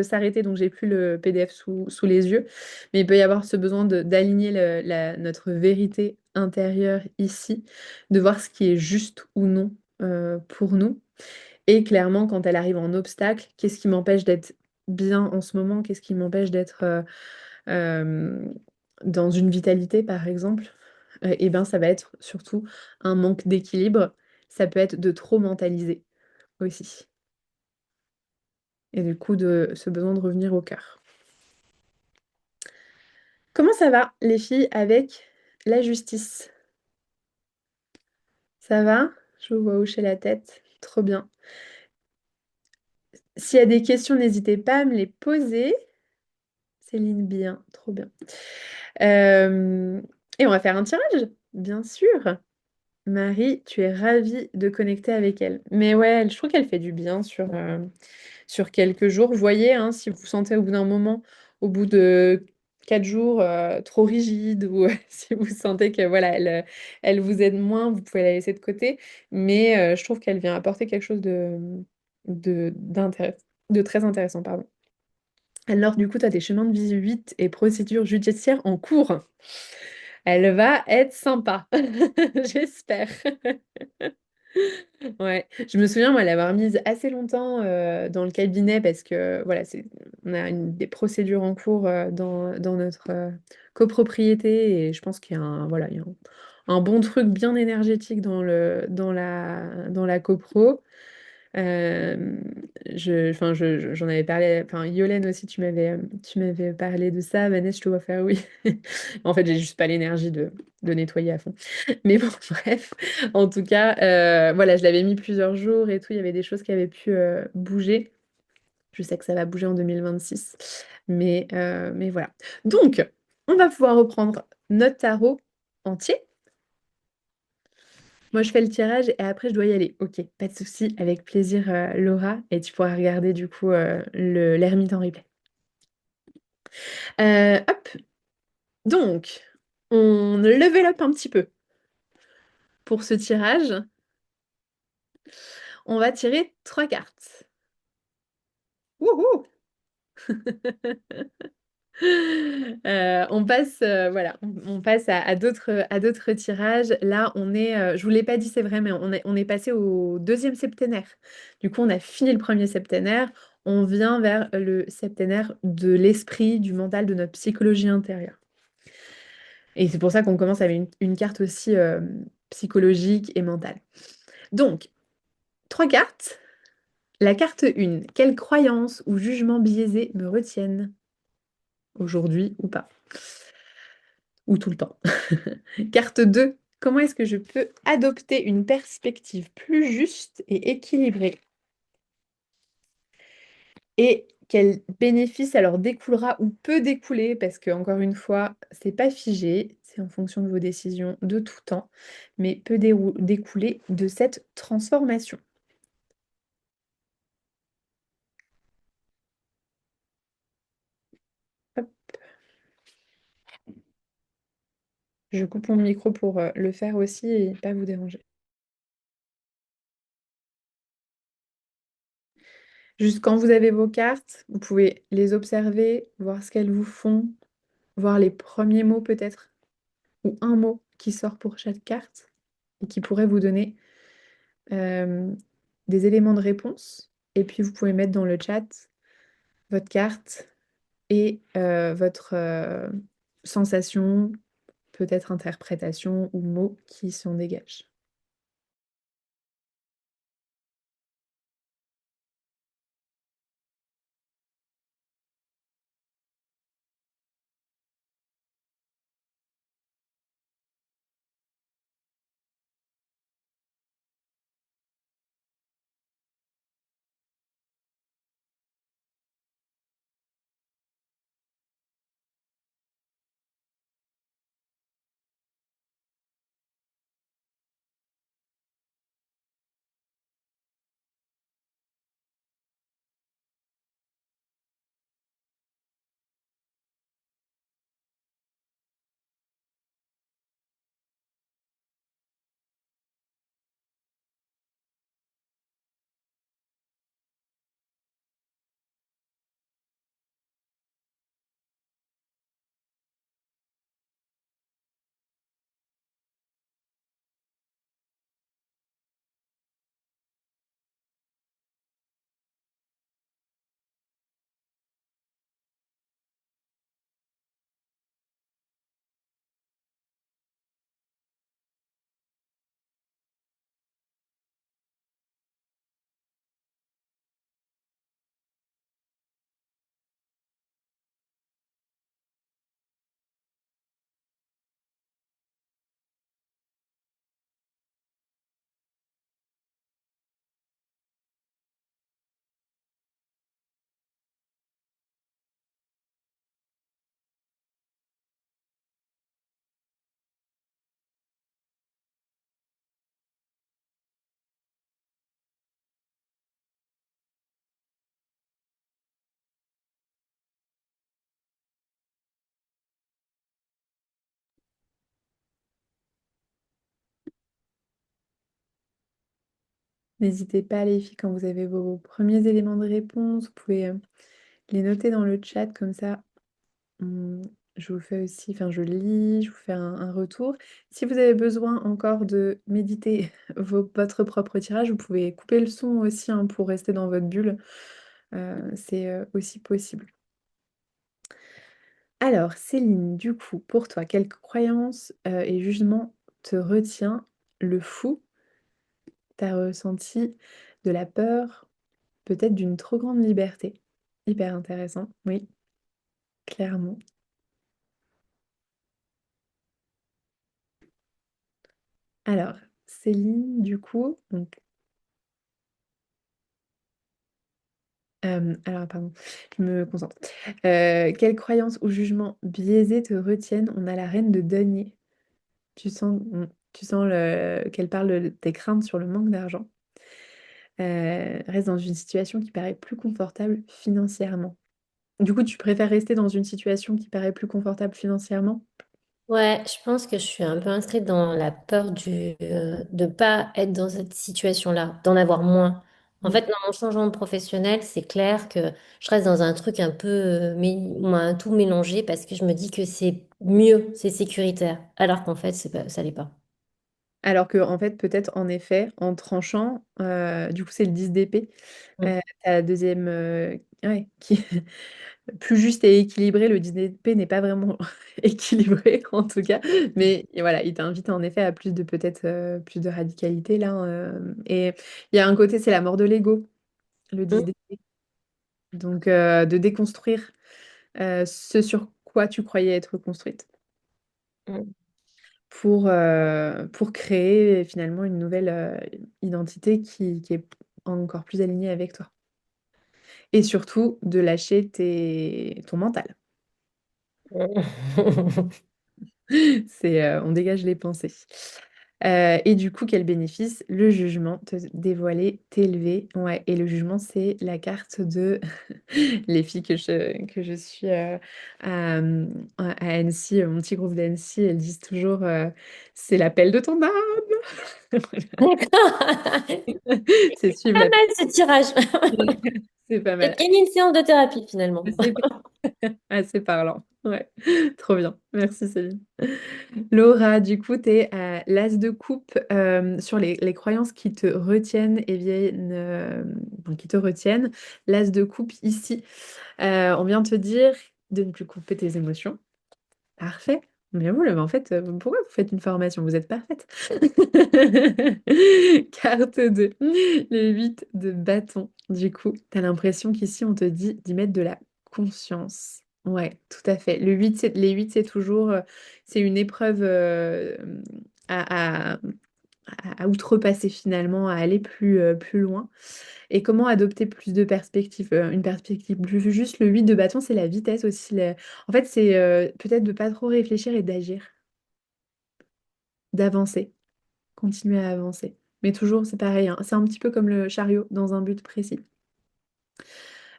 s'arrêter, donc j'ai plus le PDF sous les yeux. Mais il peut y avoir ce besoin d'aligner notre vérité intérieur ici, de voir ce qui est juste ou non pour nous. Et clairement, quand elle arrive en obstacle, qu'est-ce qui m'empêche d'être bien en ce moment? Qu'est-ce qui m'empêche d'être dans une vitalité, par exemple? Et ben, ça va être surtout un manque d'équilibre. Ça peut être de trop mentaliser aussi. Et du coup, de ce besoin de revenir au cœur. Comment ça va, les filles, avec la justice? Ça va? Je vous vois hocher la tête. Trop bien. S'il y a des questions, n'hésitez pas à me les poser. Céline, bien, trop bien. Et on va faire un tirage, bien sûr. Marie, tu es ravie de connecter avec elle. Mais ouais, je trouve qu'elle fait du bien sur quelques jours. Voyez, hein, si vous sentez au bout d'un moment, au bout de 4 jours, trop rigide, ou si vous sentez que voilà, elle vous aide moins, vous pouvez la laisser de côté. Mais je trouve qu'elle vient apporter quelque chose d'intéressant, de très intéressant, pardon. Alors, du coup, tu as des chemins de vie 8 et procédures judiciaires en cours. Elle va être sympa, j'espère. Ouais, je me souviens, moi, l'avoir mise assez longtemps dans le cabinet parce que voilà, on a des procédures en cours dans notre copropriété et je pense qu'il y a voilà, il y a un bon truc bien énergétique dans la copro. Euh, j'en avais parlé, enfin, Yolène aussi, tu m'avais parlé de ça. Vanessa, je te vois faire oui. En fait, j'ai juste pas l'énergie de nettoyer à fond. Mais bon, bref. En tout cas, voilà, je l'avais mis plusieurs jours et tout. Il y avait des choses qui avaient pu bouger. Je sais que ça va bouger en 2026. Mais voilà. Donc, on va pouvoir reprendre notre tarot entier. Moi, je fais le tirage et après, je dois y aller. Ok, pas de souci, avec plaisir, Laura. Et tu pourras regarder du coup l'ermite en replay. Hop, donc, on level up un petit peu. Pour ce tirage, on va tirer 3 cartes. Wouhou! On passe, voilà, on passe à d'autres tirages. Là, je vous l'ai pas dit, c'est vrai, mais on est passé au deuxième septénaire. Du coup, on a fini le premier septénaire. On vient vers le septénaire de l'esprit, du mental, de notre psychologie intérieure. Et c'est pour ça qu'on commence avec une carte aussi psychologique et mentale. Donc, 3 cartes. La carte 1, quelles croyances ou jugements biaisés me retiennent aujourd'hui ou pas? Ou tout le temps. Carte 2, comment est-ce que je peux adopter une perspective plus juste et équilibrée? Et quel bénéfice alors découlera ou peut découler, parce que encore une fois, c'est pas figé, c'est en fonction de vos décisions de tout temps, mais peut découler de cette transformation. Hop. Je coupe mon micro pour le faire aussi et pas vous déranger. Juste quand vous avez vos cartes, vous pouvez les observer, voir ce qu'elles vous font, voir les premiers mots peut-être, ou un mot qui sort pour chaque carte et qui pourrait vous donner euh, des éléments de réponse. Et puis vous pouvez mettre dans le chat votre carte et votre sensation, peut-être interprétation ou mots qui s'en dégagent. N'hésitez pas, les filles, quand vous avez vos premiers éléments de réponse, vous pouvez les noter dans le chat, comme ça, je vous fais aussi, enfin, je lis, je vous fais un retour. Si vous avez besoin encore de méditer votre propre tirage, vous pouvez couper le son aussi, hein, pour rester dans votre bulle. C'est aussi possible. Alors, Céline, du coup, pour toi, quelle croyance et jugement te retient le fou? T'as ressenti de la peur, peut-être d'une trop grande liberté. Hyper intéressant, oui, clairement. Alors, Céline, du coup, donc, alors, pardon, je me concentre. Quelles croyances ou jugements biaisés te retiennent? On a la reine de denier. Tu sens qu'elle parle de tes craintes sur le manque d'argent. Reste dans une situation qui paraît plus confortable financièrement. Du coup, tu préfères rester dans une situation qui paraît plus confortable financièrement? Ouais, je pense que je suis un peu inscrite dans la peur de pas être dans cette situation-là, d'en avoir moins. En Mm. fait, dans mon changement professionnel, c'est clair que je reste dans un truc un peu, un tout mélangé parce que je me dis que c'est mieux, c'est sécuritaire, alors qu'en fait, ça l'est pas. Alors que, en fait, peut-être, en effet, en tranchant, du coup, c'est le 10 d'épée. Mm. Ta deuxième, ouais, qui plus juste et équilibré, le 10 d'épée n'est pas vraiment équilibré, en tout cas. Mais et voilà, il t'invite en effet à plus de peut-être plus de radicalité là. Et il y a un côté, c'est la mort de l'ego, le 10 d'épée. Donc, de déconstruire ce sur quoi tu croyais être construite Mm. pour créer finalement une nouvelle identité qui est encore plus alignée avec toi. Et surtout, de lâcher ton mental. Mm. On dégage les pensées. Et du coup, quel bénéfice? Le jugement, te dévoiler, t'élever. Ouais, et le jugement, c'est la carte de les filles que je suis à Annecy, mon petit groupe d'Annecy, elles disent toujours c'est l'appel de ton âme. D'accord. C'est suivre Pas la. mal ce tirage. C'est pas Peut-être mal. gagner une séance de thérapie finalement. C'est assez parlant. Ouais, trop bien. Merci Céline. Laura, du coup, tu es à l'as de coupe sur les croyances qui te retiennent et viennent, enfin, qui te retiennent. L'as de coupe ici, on vient te dire de ne plus couper tes émotions. Parfait. Mais vous, là, mais en fait, pourquoi vous faites une formation? Vous êtes parfaite. Carte 2. Les 8 de bâton. Du coup, tu as l'impression qu'ici, on te dit d'y mettre de la conscience. Ouais, tout à fait. Les 8 c'est toujours c'est une épreuve à, à- à outrepasser finalement, à aller plus loin. Et comment adopter plus de perspectives, une perspective plus juste. Le 8 de bâton, c'est la vitesse aussi. En fait, c'est peut-être de pas trop réfléchir et d'agir, d'avancer, continuer à avancer. Mais toujours, c'est pareil, hein, c'est un petit peu comme le chariot dans un but précis.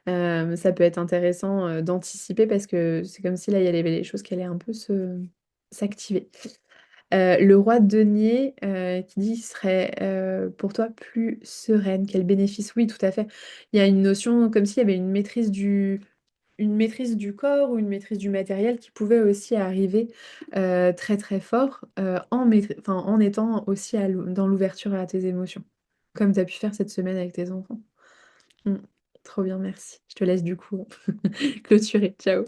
Ça peut être intéressant d'anticiper parce que c'est comme si là, il y avait les choses qui allaient un peu s'activer. Le roi de denier qui dit qu'il serait pour toi plus sereine, quel bénéfice? Oui, tout à fait. Il y a une notion comme s'il y avait une maîtrise du corps ou une maîtrise du matériel qui pouvait aussi arriver très très fort enfin, en étant aussi dans l'ouverture à tes émotions, comme tu as pu faire cette semaine avec tes enfants. Mm. Trop bien, merci. Je te laisse du coup clôturer. Ciao.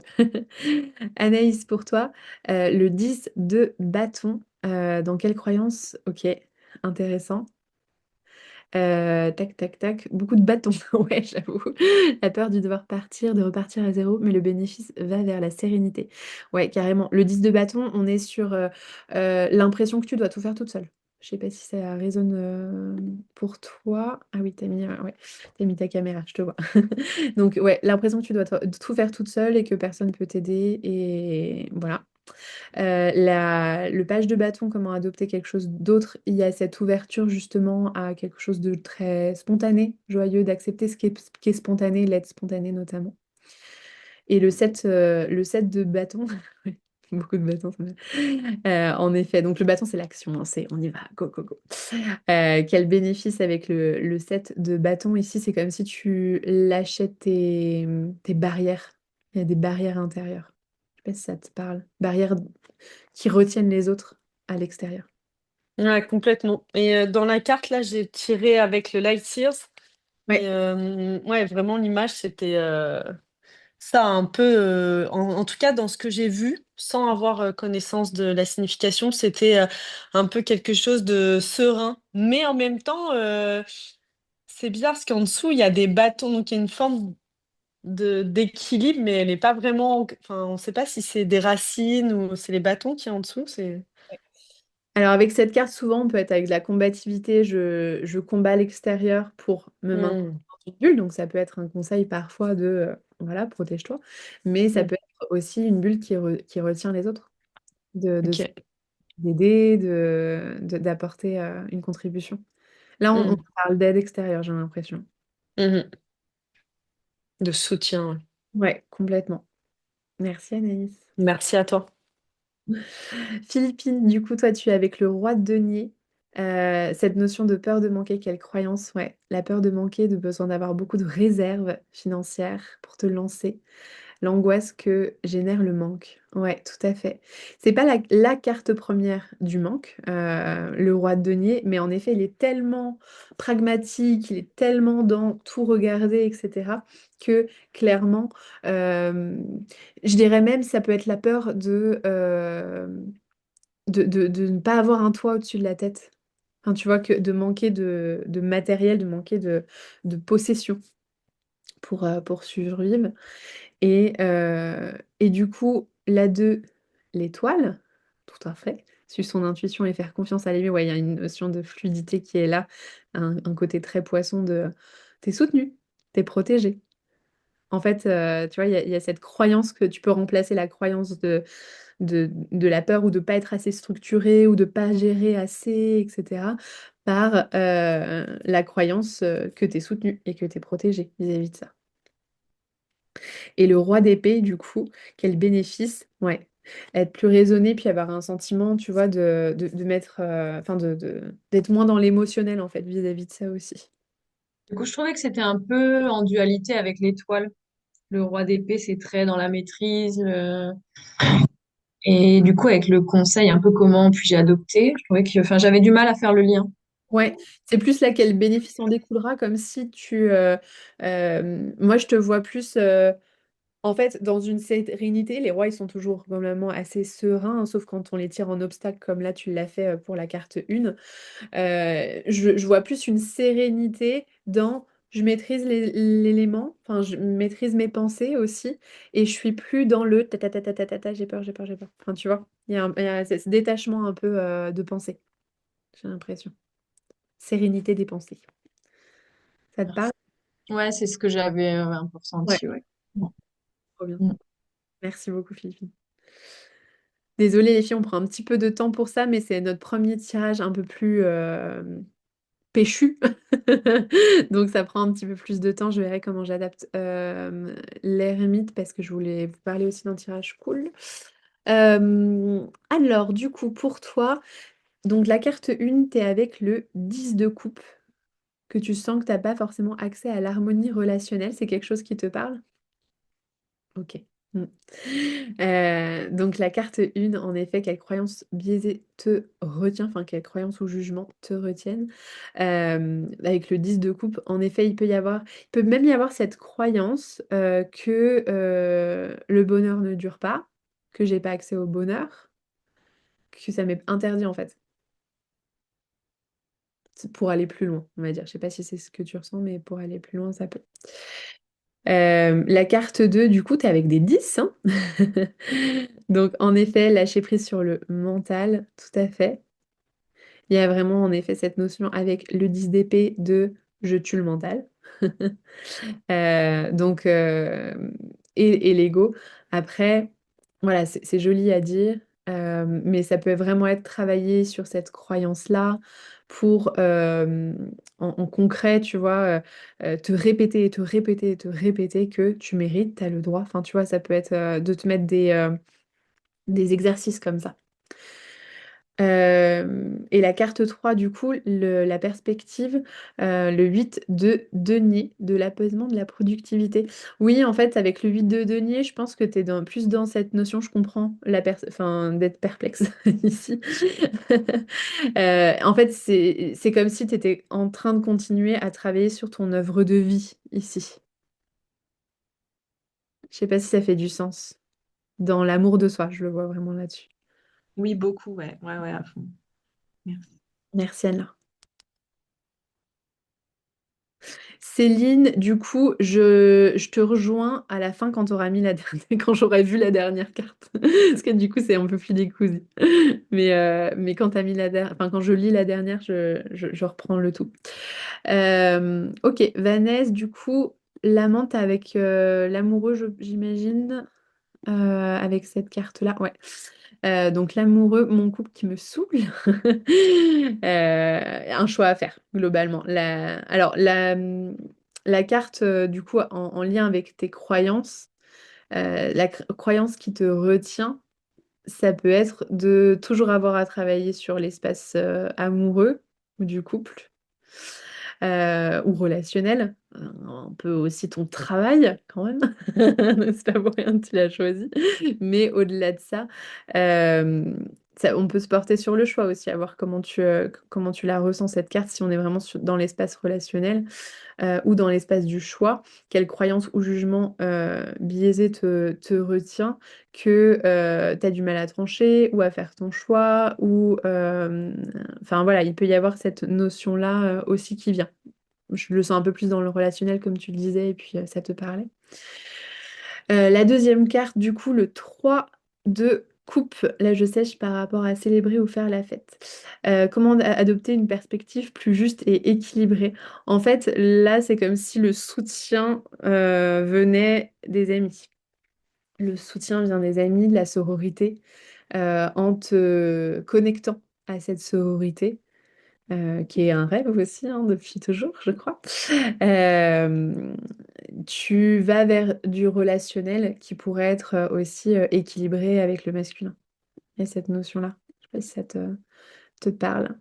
Anaïs, pour toi, le 10 de bâton, dans quelle croyance? Ok, intéressant. Tac, tac, tac. Beaucoup de bâtons, ouais, j'avoue. La peur du devoir partir, de repartir à zéro, mais le bénéfice va vers la sérénité. Ouais, carrément. Le 10 de bâton, on est sur l'impression que tu dois tout faire toute seule. Je sais pas si ça résonne pour toi. Ah oui, ouais, t'as mis ta caméra, je te vois. Donc, ouais, l'impression que tu dois tout faire toute seule et que personne ne peut t'aider. Et voilà. Le page de bâton, comment adopter quelque chose d'autre, il y a cette ouverture justement à quelque chose de très spontané, joyeux, d'accepter ce qui est spontané, l'être spontané notamment. Et le 7 de bâton, Beaucoup de bâtons. En effet, donc le bâton, c'est l'action, hein, c'est on y va, go, go, go. Quel bénéfice avec le set de bâtons ici, c'est comme si tu lâchais tes barrières. Il y a des barrières intérieures. Je sais pas si ça te parle. Barrières qui retiennent les autres à l'extérieur. Ouais, complètement. Et dans la carte, là, j'ai tiré avec le Light Sears. Et Ouais. ouais, vraiment, l'image, c'était ça un peu, en tout cas, dans ce que j'ai vu, sans avoir connaissance de la signification, c'était un peu quelque chose de serein. Mais en même temps, c'est bizarre parce qu'en dessous, il y a des bâtons, donc il y a une forme d'équilibre, mais elle n'est pas vraiment. Enfin, on ne sait pas si c'est des racines ou c'est les bâtons qui sont en dessous. C'est. Alors avec cette carte, souvent, on peut être avec de la combativité. Je combats l'extérieur pour me maintenir Hmm, dans une bulle. Donc ça peut être un conseil parfois de, voilà, protège-toi. Mais ça hmm, peut être aussi une bulle qui retient les autres. De ok. d'aider, d'apporter une contribution. Là, on Hmm, parle d'aide extérieure, j'ai l'impression. mhm. De soutien. Ouais. Ouais, complètement. Merci Anaïs. Merci à toi. Philippine, du coup, toi, tu es avec le roi de denier. Cette notion de peur de manquer, quelle croyance? Ouais, la peur de manquer, de besoin d'avoir beaucoup de réserves financières pour te lancer. L'angoisse que génère le manque. Ouais, tout à fait. C'est pas la carte première du manque, le roi de denier, mais en effet, il est tellement pragmatique, il est tellement dans tout regarder, etc., que clairement, euh, je dirais même, ça peut être la peur de ne pas avoir un toit au-dessus de la tête. Enfin, tu vois, que de manquer de matériel, de manquer de possession pour survivre. Et du coup, la 2 l'étoile, tout à fait. Suivre son intuition et faire confiance à lui. Ouais, il y a une notion de fluidité qui est là, un côté très poisson de t'es soutenu, t'es protégé. En fait, tu vois, il y a cette croyance que tu peux remplacer la croyance de la peur ou de pas être assez structuré ou de pas gérer assez, etc., par la croyance que tu es soutenu et que tu es protégé vis-à-vis de ça. Et le roi d'épée, du coup, quel bénéfice? Ouais. Être plus raisonné, puis avoir un sentiment, tu vois, de mettre, enfin, d'être moins dans l'émotionnel, en fait, vis-à-vis de ça aussi. Du coup, je trouvais que c'était un peu en dualité avec l'étoile. Le roi d'épée, c'est très dans la maîtrise. Et du coup, avec le conseil, un peu comment puis-je adopter, je trouvais que, enfin, j'avais du mal à faire le lien. Ouais, c'est plus là quel bénéfice en découlera, comme si moi, je te vois plus. En fait, dans une sérénité, les rois, ils sont toujours globalement assez sereins, hein, sauf quand on les tire en obstacle, comme là, tu l'as fait pour la carte 1. Je vois plus une sérénité dans je maîtrise l'élément, enfin, je maîtrise mes pensées aussi, et je suis plus dans le ta ta ta ta ta ta ta, j'ai peur, j'ai peur, j'ai peur. Enfin, tu vois, il y a ce détachement un peu de pensée, j'ai l'impression. Sérénité des pensées. Ça te parle? Ouais, c'est ce que j'avais un peu Ouais, ressenti, ouais. trop bien. Mm. Merci beaucoup, Philippine. Désolée les filles, on prend un petit peu de temps pour ça, mais c'est notre premier tirage un peu plus péchu. Donc ça prend un petit peu plus de temps. Je verrai comment j'adapte l'ermite parce que je voulais vous parler aussi d'un tirage cool. Alors, du coup, pour toi, donc la carte 1, tu es avec le 10 de coupe, que tu sens que tu n'as pas forcément accès à l'harmonie relationnelle. C'est quelque chose qui te parle? Ok. Mm. Donc la carte 1, en effet, quelle croyance biaisée te retient, enfin quelle croyance ou jugement te retiennent. Avec le 10 de coupe, en effet, il peut même y avoir cette croyance que le bonheur ne dure pas, que j'ai pas accès au bonheur, que ça m'est interdit en fait, c'est pour aller plus loin, on va dire. Je sais pas si c'est ce que tu ressens, mais pour aller plus loin, ça peut. La carte 2, du coup, tu es avec des 10, hein. Donc, en effet, lâcher prise sur le mental, tout à fait. Il y a vraiment, en effet, cette notion avec le 10 d'épée de je tue le mental. Donc, et l'ego. Après, voilà, c'est joli à dire, mais ça peut vraiment être travaillé sur cette croyance-là pour, en concret, tu vois, te répéter et te répéter et te répéter que tu mérites, tu as le droit. Enfin, tu vois, ça peut être de te mettre des exercices comme ça. Et la carte 3 du coup, la perspective, le 8 de denier, de l'apaisement de la productivité. Oui, en fait, avec le 8 de denier, je pense que tu es plus dans cette notion, je comprends, enfin, d'être perplexe ici. En fait, c'est comme si tu étais en train de continuer à travailler sur ton œuvre de vie ici. Je sais pas si ça fait du sens. Dans l'amour de soi, je le vois vraiment là-dessus. Oui, beaucoup, ouais. Ouais, ouais, à fond. Merci. Merci Anna. Céline, du coup, je te rejoins à la fin quand quand j'aurai vu la dernière carte. Parce que du coup, c'est un peu plus décousu. Mais quand t'as mis enfin, quand je lis la dernière, je reprends le tout. Ok, Vanessa, du coup, l'amante avec l'amoureux, j'imagine, avec cette carte-là. Ouais. Donc l'amoureux, mon couple qui me saoule. Un choix à faire, globalement. Alors, la carte, du coup, en lien avec tes croyances, croyance qui te retient, ça peut être de toujours avoir à travailler sur l'espace amoureux ou du couple ou relationnel. Un peu aussi ton travail, quand même. C'est pas pour rien que tu l'as choisi. Mais au-delà de ça, on peut se porter sur le choix aussi, à voir comment tu la ressens, cette carte, si on est vraiment dans l'espace relationnel ou dans l'espace du choix, quelle croyance ou jugement biaisé te retient, que tu as du mal à trancher ou à faire ton choix, ou enfin voilà, il peut y avoir cette notion-là aussi qui vient. Je le sens un peu plus dans le relationnel, comme tu le disais, et puis ça te parlait. La deuxième carte, du coup, le 3 de coupe, là je sèche par rapport à célébrer ou faire la fête. Comment adopter une perspective plus juste et équilibrée? En fait, là, c'est comme si le soutien venait des amis. Le soutien vient des amis, de la sororité, en te connectant à cette sororité qui est un rêve aussi hein, depuis toujours, je crois. Euh, Tu vas vers du relationnel qui pourrait être aussi équilibré avec le masculin. Il y a cette notion-là. Je sais pas si ça te parle.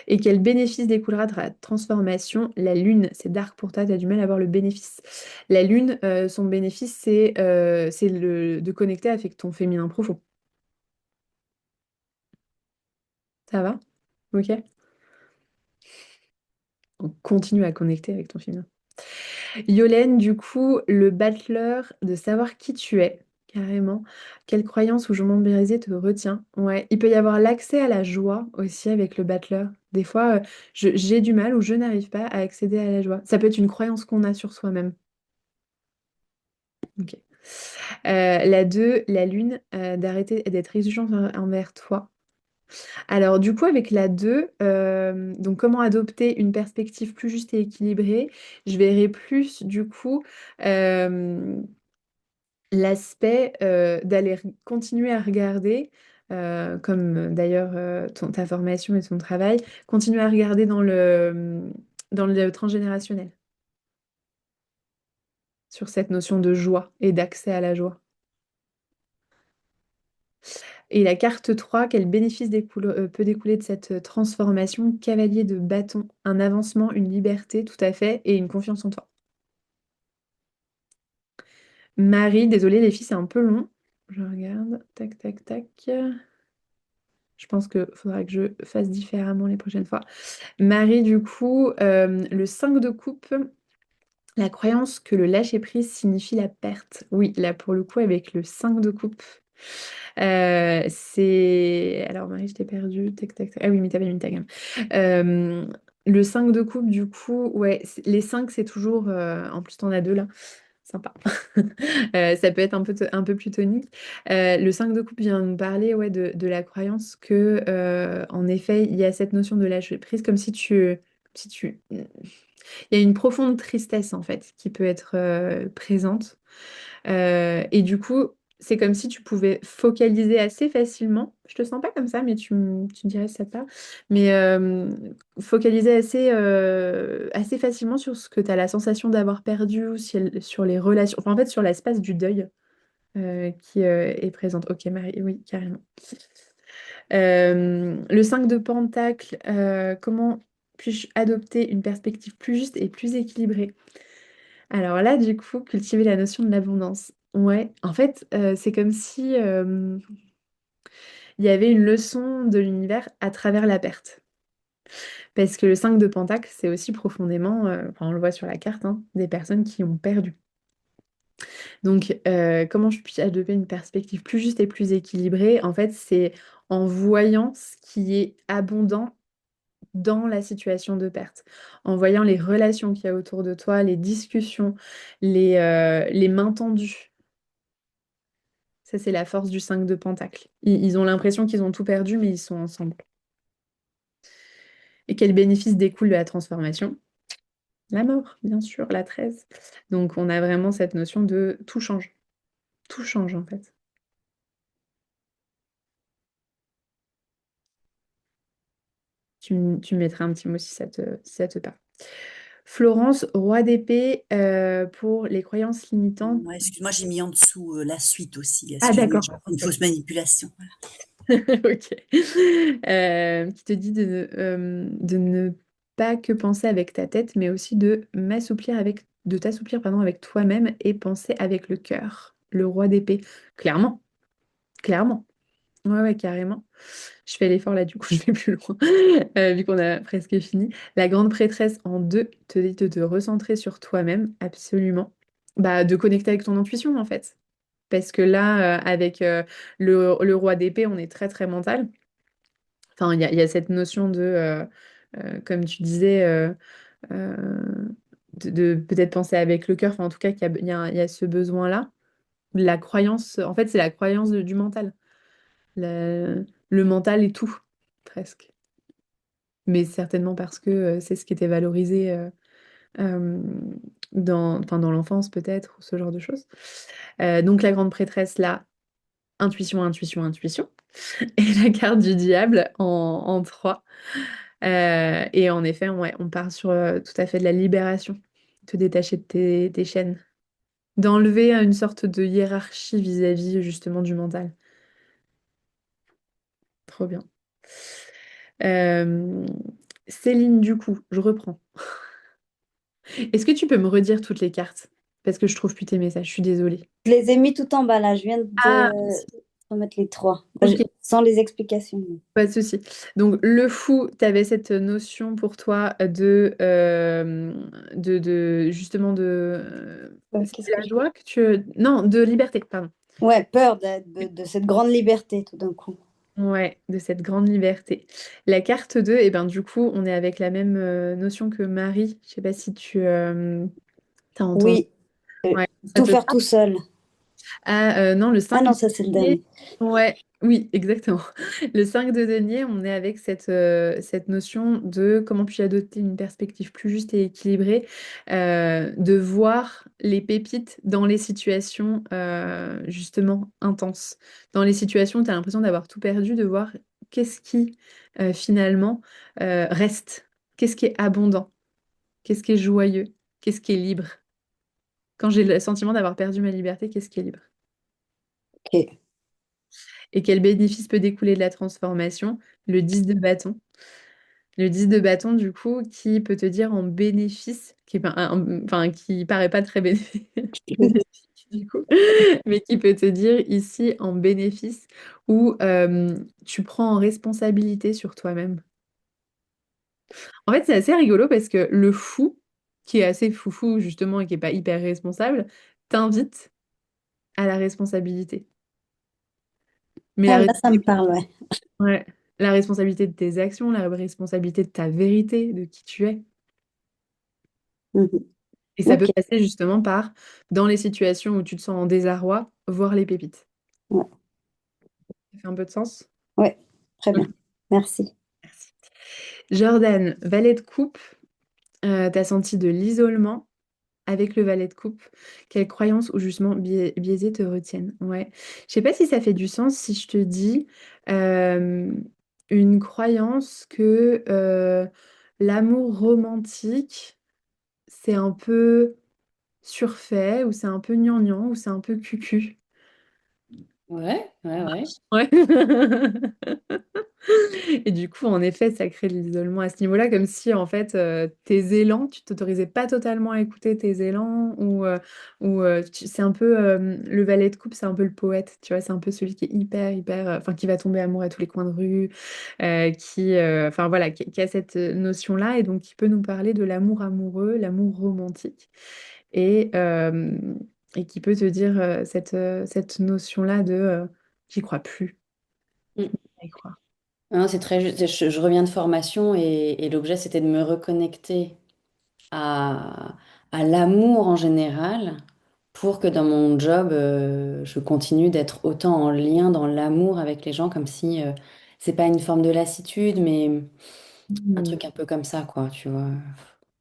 Et quel bénéfice découlera de la transformation? La lune, c'est dark pour toi, tu as du mal à voir le bénéfice. La lune, son bénéfice, c'est de connecter avec ton féminin profond. Ça va? Ok? Donc, continue à connecter avec ton féminin. Yolène, du coup, le battleur de savoir qui tu es, carrément. Quelle croyance ou jugement biaisé te retient? Ouais, il peut y avoir l'accès à la joie aussi avec le battleur. Des fois, j'ai du mal ou je n'arrive pas à accéder à la joie. Ça peut être une croyance qu'on a sur soi-même. Ok. La 2, la lune, d'arrêter d'être exigeant envers toi. Alors, du coup, avec la 2, donc comment adopter une perspective plus juste et équilibrée, je verrai plus, du coup, l'aspect d'aller continuer à regarder, comme d'ailleurs ta formation et ton travail, continuer à regarder dans le transgénérationnel, sur cette notion de joie et d'accès à la joie. Et la carte 3, quel bénéfice peut découler de cette transformation? Cavalier de bâton, un avancement, une liberté, tout à fait, et une confiance en toi. Marie, désolée les filles, c'est un peu long. Je regarde, tac, tac, tac. Je pense qu'il faudra que je fasse différemment les prochaines fois. Marie, du coup, le 5 de coupe, la croyance que le lâcher-prise signifie la perte. Oui, là, pour le coup, avec le 5 de coupe, c'est... Alors, Marie, je t'ai perdu. Tac, tac, tac. Ah oui, mais t'avais mis ta gamme. Le 5 de coupe, du coup, ouais, les 5, c'est toujours... En plus, t'en as deux, là. Sympa. Ça peut être un peu plus tonique. Le 5 de coupe vient nous parler ouais, de la croyance que, en effet, il y a cette notion de lâcher prise, comme si tu... Il y a une profonde tristesse, en fait, qui peut être présente. Et du coup, c'est comme si tu pouvais focaliser assez facilement. Je te sens pas comme ça, mais tu me dirais si ça te parle. Mais focaliser assez facilement sur ce que tu as la sensation d'avoir perdu, ou sur les relations. Enfin, en fait, sur l'espace du deuil. qui est présente. Ok, Marie, oui, carrément. Le 5 de Pentacle, comment puis-je adopter une perspective plus juste et plus équilibrée? Alors là, du coup, cultiver la notion de l'abondance. Ouais, en fait, c'est comme si il y avait une leçon de l'univers à travers la perte. Parce que le 5 de Pentacle, c'est aussi profondément, enfin, on le voit sur la carte, hein, des personnes qui ont perdu. Donc, comment je puis adopter une perspective plus juste et plus équilibrée? En fait, c'est en voyant ce qui est abondant dans la situation de perte, en voyant les relations qu'il y a autour de toi, les discussions, les mains tendues. Ça, c'est la force du 5 de Pentacle. Ils ont l'impression qu'ils ont tout perdu, mais ils sont ensemble. Et quel bénéfice découle de la transformation? La mort, bien sûr, la 13. Donc, on a vraiment cette notion de tout change. Tout change, en fait. Tu me mettras un petit mot si ça te parle. Florence, roi d'épée, pour les croyances limitantes. Ouais, excuse-moi, j'ai mis en dessous la suite aussi. Ah, Excuse-moi, d'accord. j'ai fait une fausse manipulation. Voilà. Ok. Qui te dit de ne pas que penser avec ta tête, mais aussi de t'assouplir, pardon, avec toi-même et penser avec le cœur. Le roi d'épée. Clairement, clairement. Ouais, ouais, carrément. Je fais l'effort là, du coup, je vais plus loin, vu qu'on a presque fini. La grande prêtresse en 2 te dit de te recentrer sur toi-même, absolument. Bah, de connecter avec ton intuition, en fait. Parce que là, avec le roi d'épée, on est très, très mental. Enfin, il y a cette notion de, comme tu disais, euh, de peut-être penser avec le cœur. Enfin, en tout cas, qu'il y a ce besoin-là. La croyance, en fait, c'est la croyance du mental. Le mental est tout, presque. Mais certainement parce que c'est ce qui était valorisé euh, dans l'enfance, peut-être, ou ce genre de choses. Donc, la grande prêtresse, là, intuition, intuition, intuition. Et la carte du diable en 3. Et en effet, ouais, on part sur tout à fait de la libération, te détacher de tes chaînes, d'enlever une sorte de hiérarchie vis-à-vis justement du mental. Trop bien. Euh, Céline, du coup, je reprends. Est-ce que tu peux me redire toutes les cartes? Parce que je trouve plus tes messages, je suis désolée. Je les ai mis tout en bas là. Je viens Ah, de remettre les 3. ok, Sans les explications. pas de souci. Donc, le fou, tu avais cette notion pour toi justement Qu'est-ce c'est que la joie que tu... Non, de liberté, pardon. Ouais, peur de cette grande liberté tout d'un coup. Ouais, de cette grande liberté. La carte 2, et ben du coup, on est avec la même notion que Marie. Je sais pas si tu as entendu. Oui, euh, Ouais, ça tout te faire parle? tout seul. Ah non, le Ah 5 non, de ça c'est le denier. dernier. Ouais, oui, exactement. Le 5 de denier, on est avec cette notion de comment puis adopter une perspective plus juste et équilibrée, de voir les pépites dans les situations justement intenses. Dans les situations où tu as l'impression d'avoir tout perdu, de voir qu'est-ce qui finalement reste, qu'est-ce qui est abondant, qu'est-ce qui est joyeux, qu'est-ce qui est libre. Quand j'ai le sentiment d'avoir perdu ma liberté, qu'est-ce qui est libre? Ok. Et quel bénéfice peut découler de la transformation? Le 10 de bâton. Le 10 de bâton, du coup, qui peut te dire en bénéfice, enfin, qui paraît pas très bénéfique, du coup, mais qui peut te dire ici en bénéfice où tu prends en responsabilité sur toi-même. En fait, c'est assez rigolo parce que le fou, qui est assez foufou justement et qui est pas hyper responsable, t'invite à la responsabilité. Mais Ah, la là, ça me parle, ouais. Ouais. La responsabilité de tes actions, la responsabilité de ta vérité, de qui tu es. Mhm. Et ça peut Ok. passer justement par, dans les situations où tu te sens en désarroi, voir les pépites. Ouais. Ça fait un peu de sens? Ouais. Très Ok, bien. Merci. merci. Jordan, valet de coupe, t'as senti de l'isolement avec le valet de coupe. Quelles croyances ou jugements biaisés te retiennent? Ouais. Je sais pas si ça fait du sens si je te dis euh, une croyance que l'amour romantique c'est un peu surfait, ou c'est un peu gnangnan, ou c'est un peu cucu. Ouais, ouais, ouais. Ouais. Et du coup, en effet, ça crée de l'isolement à ce niveau-là, comme si, en fait, tes élans, tu t'autorisais pas totalement à écouter tes élans, c'est un peu, le valet de coupe, c'est un peu le poète, tu vois, c'est un peu celui qui est hyper, hyper, enfin, qui va tomber amoureux à tous les coins de rue, enfin, voilà, qui a cette notion-là, et donc qui peut nous parler de l'amour amoureux, l'amour romantique, et, euh, et qui peut te dire cette notion-là de j'y crois plus, je Mm. peux pas y croire. Non, c'est très juste. Je reviens de formation et l'objet, c'était de me reconnecter à, à l'amour en général pour que dans mon job, je continue d'être autant en lien dans l'amour avec les gens, comme si c'est pas une forme de lassitude, mais un Mm. truc un peu comme ça, quoi, tu vois.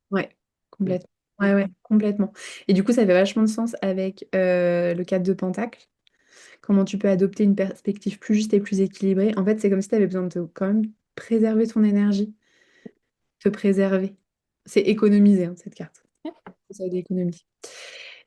Ouais, complètement. Ouais, ouais, complètement. Et du coup, ça fait vachement de sens avec le cadre de Pentacle. Comment tu peux adopter une perspective plus juste et plus équilibrée. En fait, c'est comme si tu avais besoin de quand même préserver ton énergie, te préserver. C'est économiser, hein, cette carte. Ça d'économie.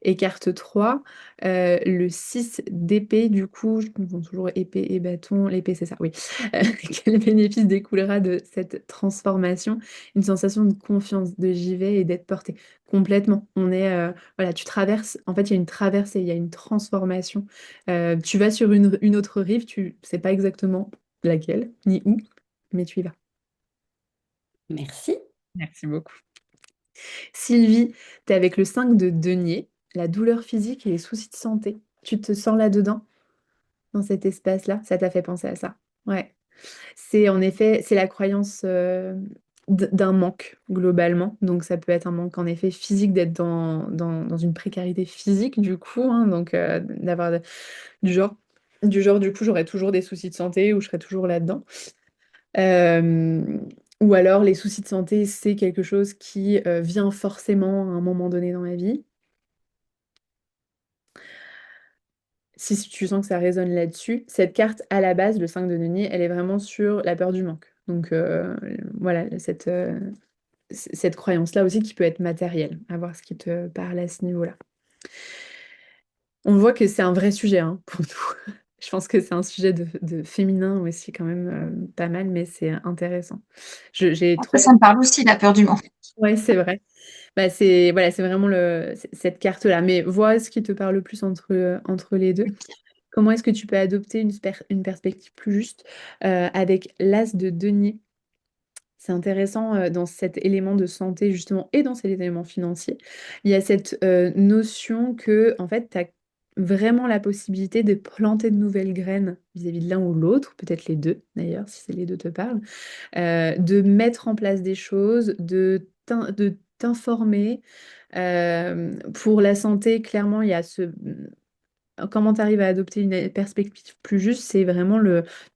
Et carte 3, le 6 d'épée, du coup, je confonds toujours épée et bâton. L'épée, c'est ça, oui. Euh, Quel bénéfice découlera de cette transformation? Une sensation de confiance, de j'y vais et d'être porté. Complètement. Voilà, tu traverses, en fait, il y a une traversée, il y a une transformation. Tu vas sur une autre rive, tu sais pas exactement laquelle, ni où, mais tu y vas. Merci. Merci beaucoup. Sylvie, tu es avec le 5 de denier, la douleur physique et les soucis de santé. Tu te sens là-dedans, dans cet espace-là? Ça t'a fait penser à ça. Ouais. C'est en effet, c'est la croyance d'un manque, globalement. Donc ça peut être un manque, en effet, physique, d'être dans une précarité physique, du coup, hein, donc du genre, du coup, j'aurais toujours des soucis de santé ou je serais toujours là-dedans. Euh, ou alors, les soucis de santé, c'est quelque chose qui vient forcément à un moment donné dans ma vie. Si tu sens que ça résonne là-dessus, cette carte, à la base, le 5 de denier, elle est vraiment sur la peur du manque. Donc, voilà, cette croyance-là aussi qui peut être matérielle, à voir ce qui te parle à ce niveau-là. On voit que c'est un vrai sujet, hein, pour nous. Je pense que c'est un sujet de féminin aussi, quand même, pas mal, mais c'est intéressant. J'ai Après, trouvé. ça me parle aussi, la peur du manque. Ouais, c'est vrai. Bah, c'est vraiment cette carte-là. Mais vois ce qui te parle le plus entre les deux. Comment est-ce que tu peux adopter une perspective plus juste avec l'as de denier? C'est intéressant dans cet élément de santé justement et dans cet élément financier. Il y a cette notion que en fait, tu as vraiment la possibilité de planter de nouvelles graines vis-à-vis de l'un ou l'autre, peut-être les deux d'ailleurs, si c'est les deux te parlent, de mettre en place des choses, de t'informer. Pour la santé, clairement, il y a comment tu arrives à adopter une perspective plus juste, c'est vraiment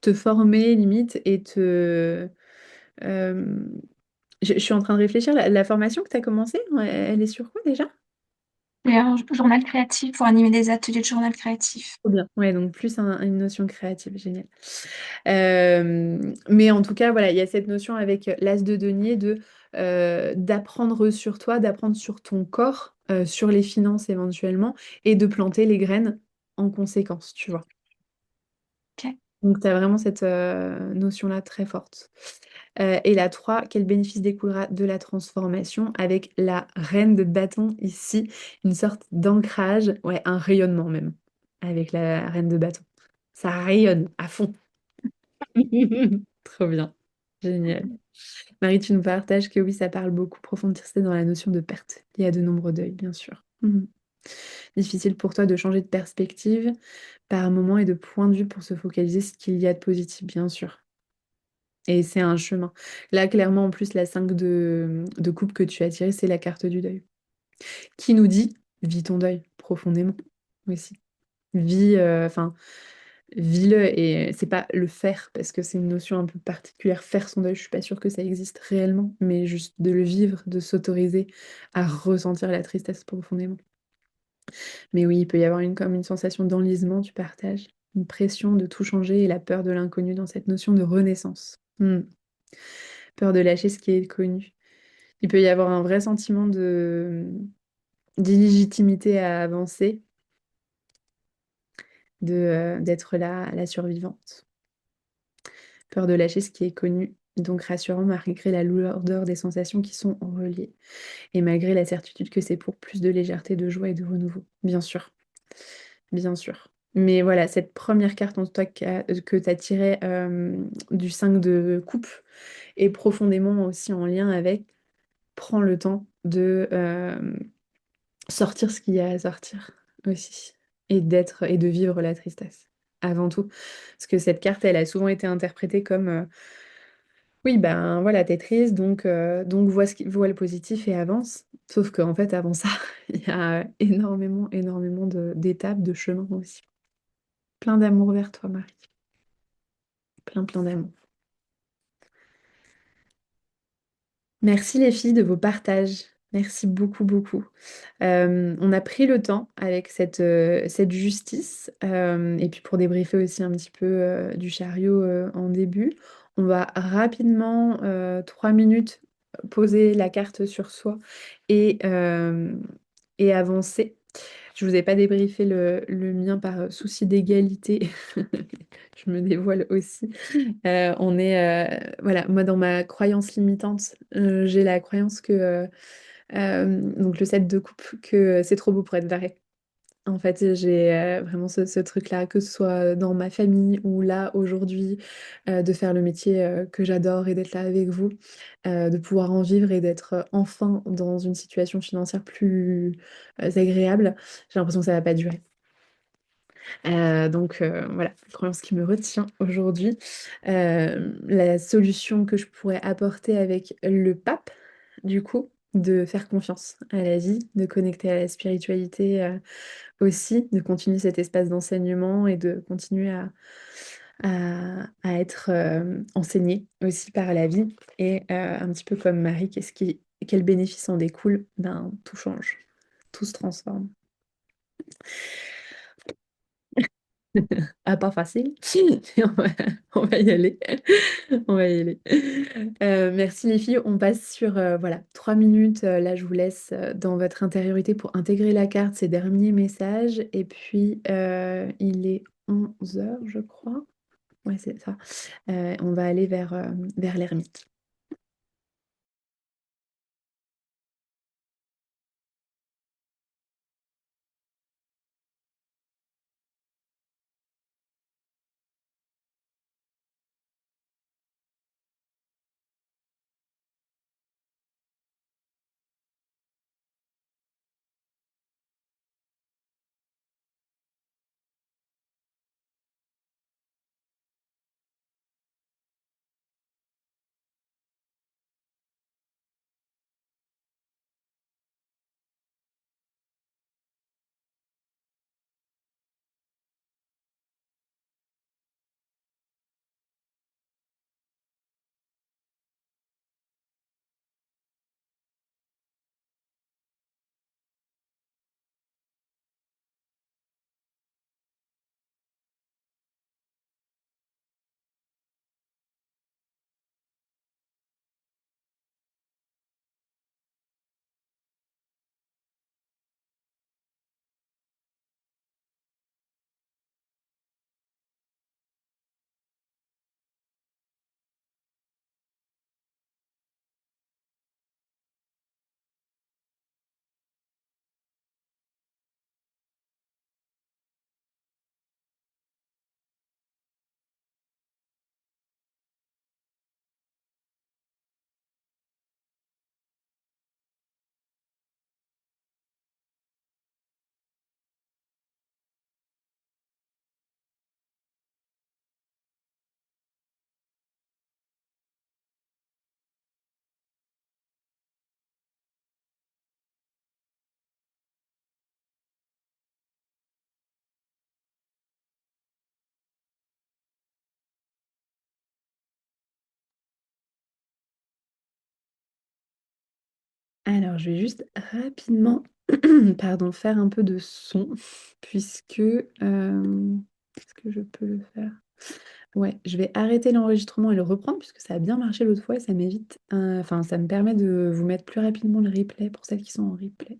te former limite et euh, je suis en train de réfléchir, la formation que tu as commencée, elle est sur quoi déjà? Et un journal créatif pour animer des ateliers de journal créatif. Trop bien. Ouais, donc plus une notion créative, génial. Mais en tout cas, voilà, il y a cette notion avec l'as de denier d'apprendre sur toi, d'apprendre sur ton corps, sur les finances éventuellement, et de planter les graines en conséquence, tu vois. Ok. Donc, tu as vraiment cette notion-là très forte. Et la 3, quel bénéfice découlera de la transformation avec la reine de bâton ici, une sorte d'ancrage, ouais, un rayonnement même, avec la reine de bâton. Ça rayonne à fond. Trop bien. Génial. Marie, tu nous partages que oui, ça parle beaucoup, profondir dans la notion de perte. Il y a de nombreux deuils, bien sûr. Mhm. Difficile pour toi de changer de perspective par moment et de point de vue pour se focaliser sur ce qu'il y a de positif, bien sûr. Et c'est un chemin. Là, clairement, en plus, la 5 de coupe que tu as tirée, c'est la carte du deuil. Qui nous dit, vis ton deuil profondément aussi. Enfin, vis-le et c'est pas le faire parce que c'est une notion un peu particulière. Faire son deuil, je suis pas sûre que ça existe réellement, mais juste de le vivre, de s'autoriser à ressentir la tristesse profondément. Mais oui, il peut y avoir comme une sensation d'enlisement, tu partages, une pression de tout changer et la peur de l'inconnu dans cette notion de renaissance. Peur de lâcher ce qui est connu. Il peut y avoir un vrai sentiment d'illégitimité à avancer d'être la survivante. Peur de lâcher ce qui est connu, donc rassurant malgré la lourdeur des sensations qui sont reliées, et malgré la certitude que c'est pour plus de légèreté, de joie et de renouveau. Bien sûr, bien sûr. Mais voilà, cette première carte en tout cas que tu as tirée du 5 de coupe est profondément aussi en lien avec prends le temps de sortir ce qu'il y a à sortir aussi, et de vivre la tristesse avant tout. Parce que cette carte, elle a souvent été interprétée comme oui, ben voilà, t'es triste, donc vois le positif et avance. Sauf qu'en fait, avant ça, il y a énormément, énormément d'étapes, de chemins aussi. Plein d'amour vers toi, Marie. Plein, plein d'amour. Merci les filles de vos partages. Merci beaucoup, beaucoup. On a pris le temps avec cette justice, et puis pour débriefer aussi un petit peu du chariot en début, on va rapidement, 3 minutes, poser la carte sur soi et avancer. Je vous ai pas débriefé le mien par souci d'égalité. Je me dévoile aussi. Voilà, moi dans ma croyance limitante, j'ai la croyance que donc le 7 de coupe, que c'est trop beau pour être vrai. En fait, j'ai vraiment ce truc-là, que ce soit dans ma famille ou là, aujourd'hui, de faire le métier que j'adore et d'être là avec vous, de pouvoir en vivre et d'être enfin dans une situation financière plus agréable. J'ai l'impression que ça va pas durer. Voilà, la croyance qui me retient aujourd'hui. La solution que je pourrais apporter avec le pape, du coup, de faire confiance à la vie, de connecter à la spiritualité aussi, de continuer cet espace d'enseignement et de continuer à être enseigné aussi par la vie. Et un petit peu comme Marie, quel bénéfice en découle? Ben, tout change, tout se transforme. Ah, pas facile. On va, on va y aller. On va y aller. Merci les filles. On passe sur voilà, 3 minutes. Là, je vous laisse dans votre intériorité pour intégrer la carte, ces derniers messages. Et puis, il est 11 heures, je crois. Ouais, c'est ça. On va aller vers l'ermite. Alors, je vais juste rapidement pardon, faire un peu de son, puisque est-ce que je peux le faire? Ouais, je vais arrêter l'enregistrement et le reprendre, puisque ça a bien marché l'autre fois et ça m'évite, enfin, ça me permet de vous mettre plus rapidement le replay pour celles qui sont en replay.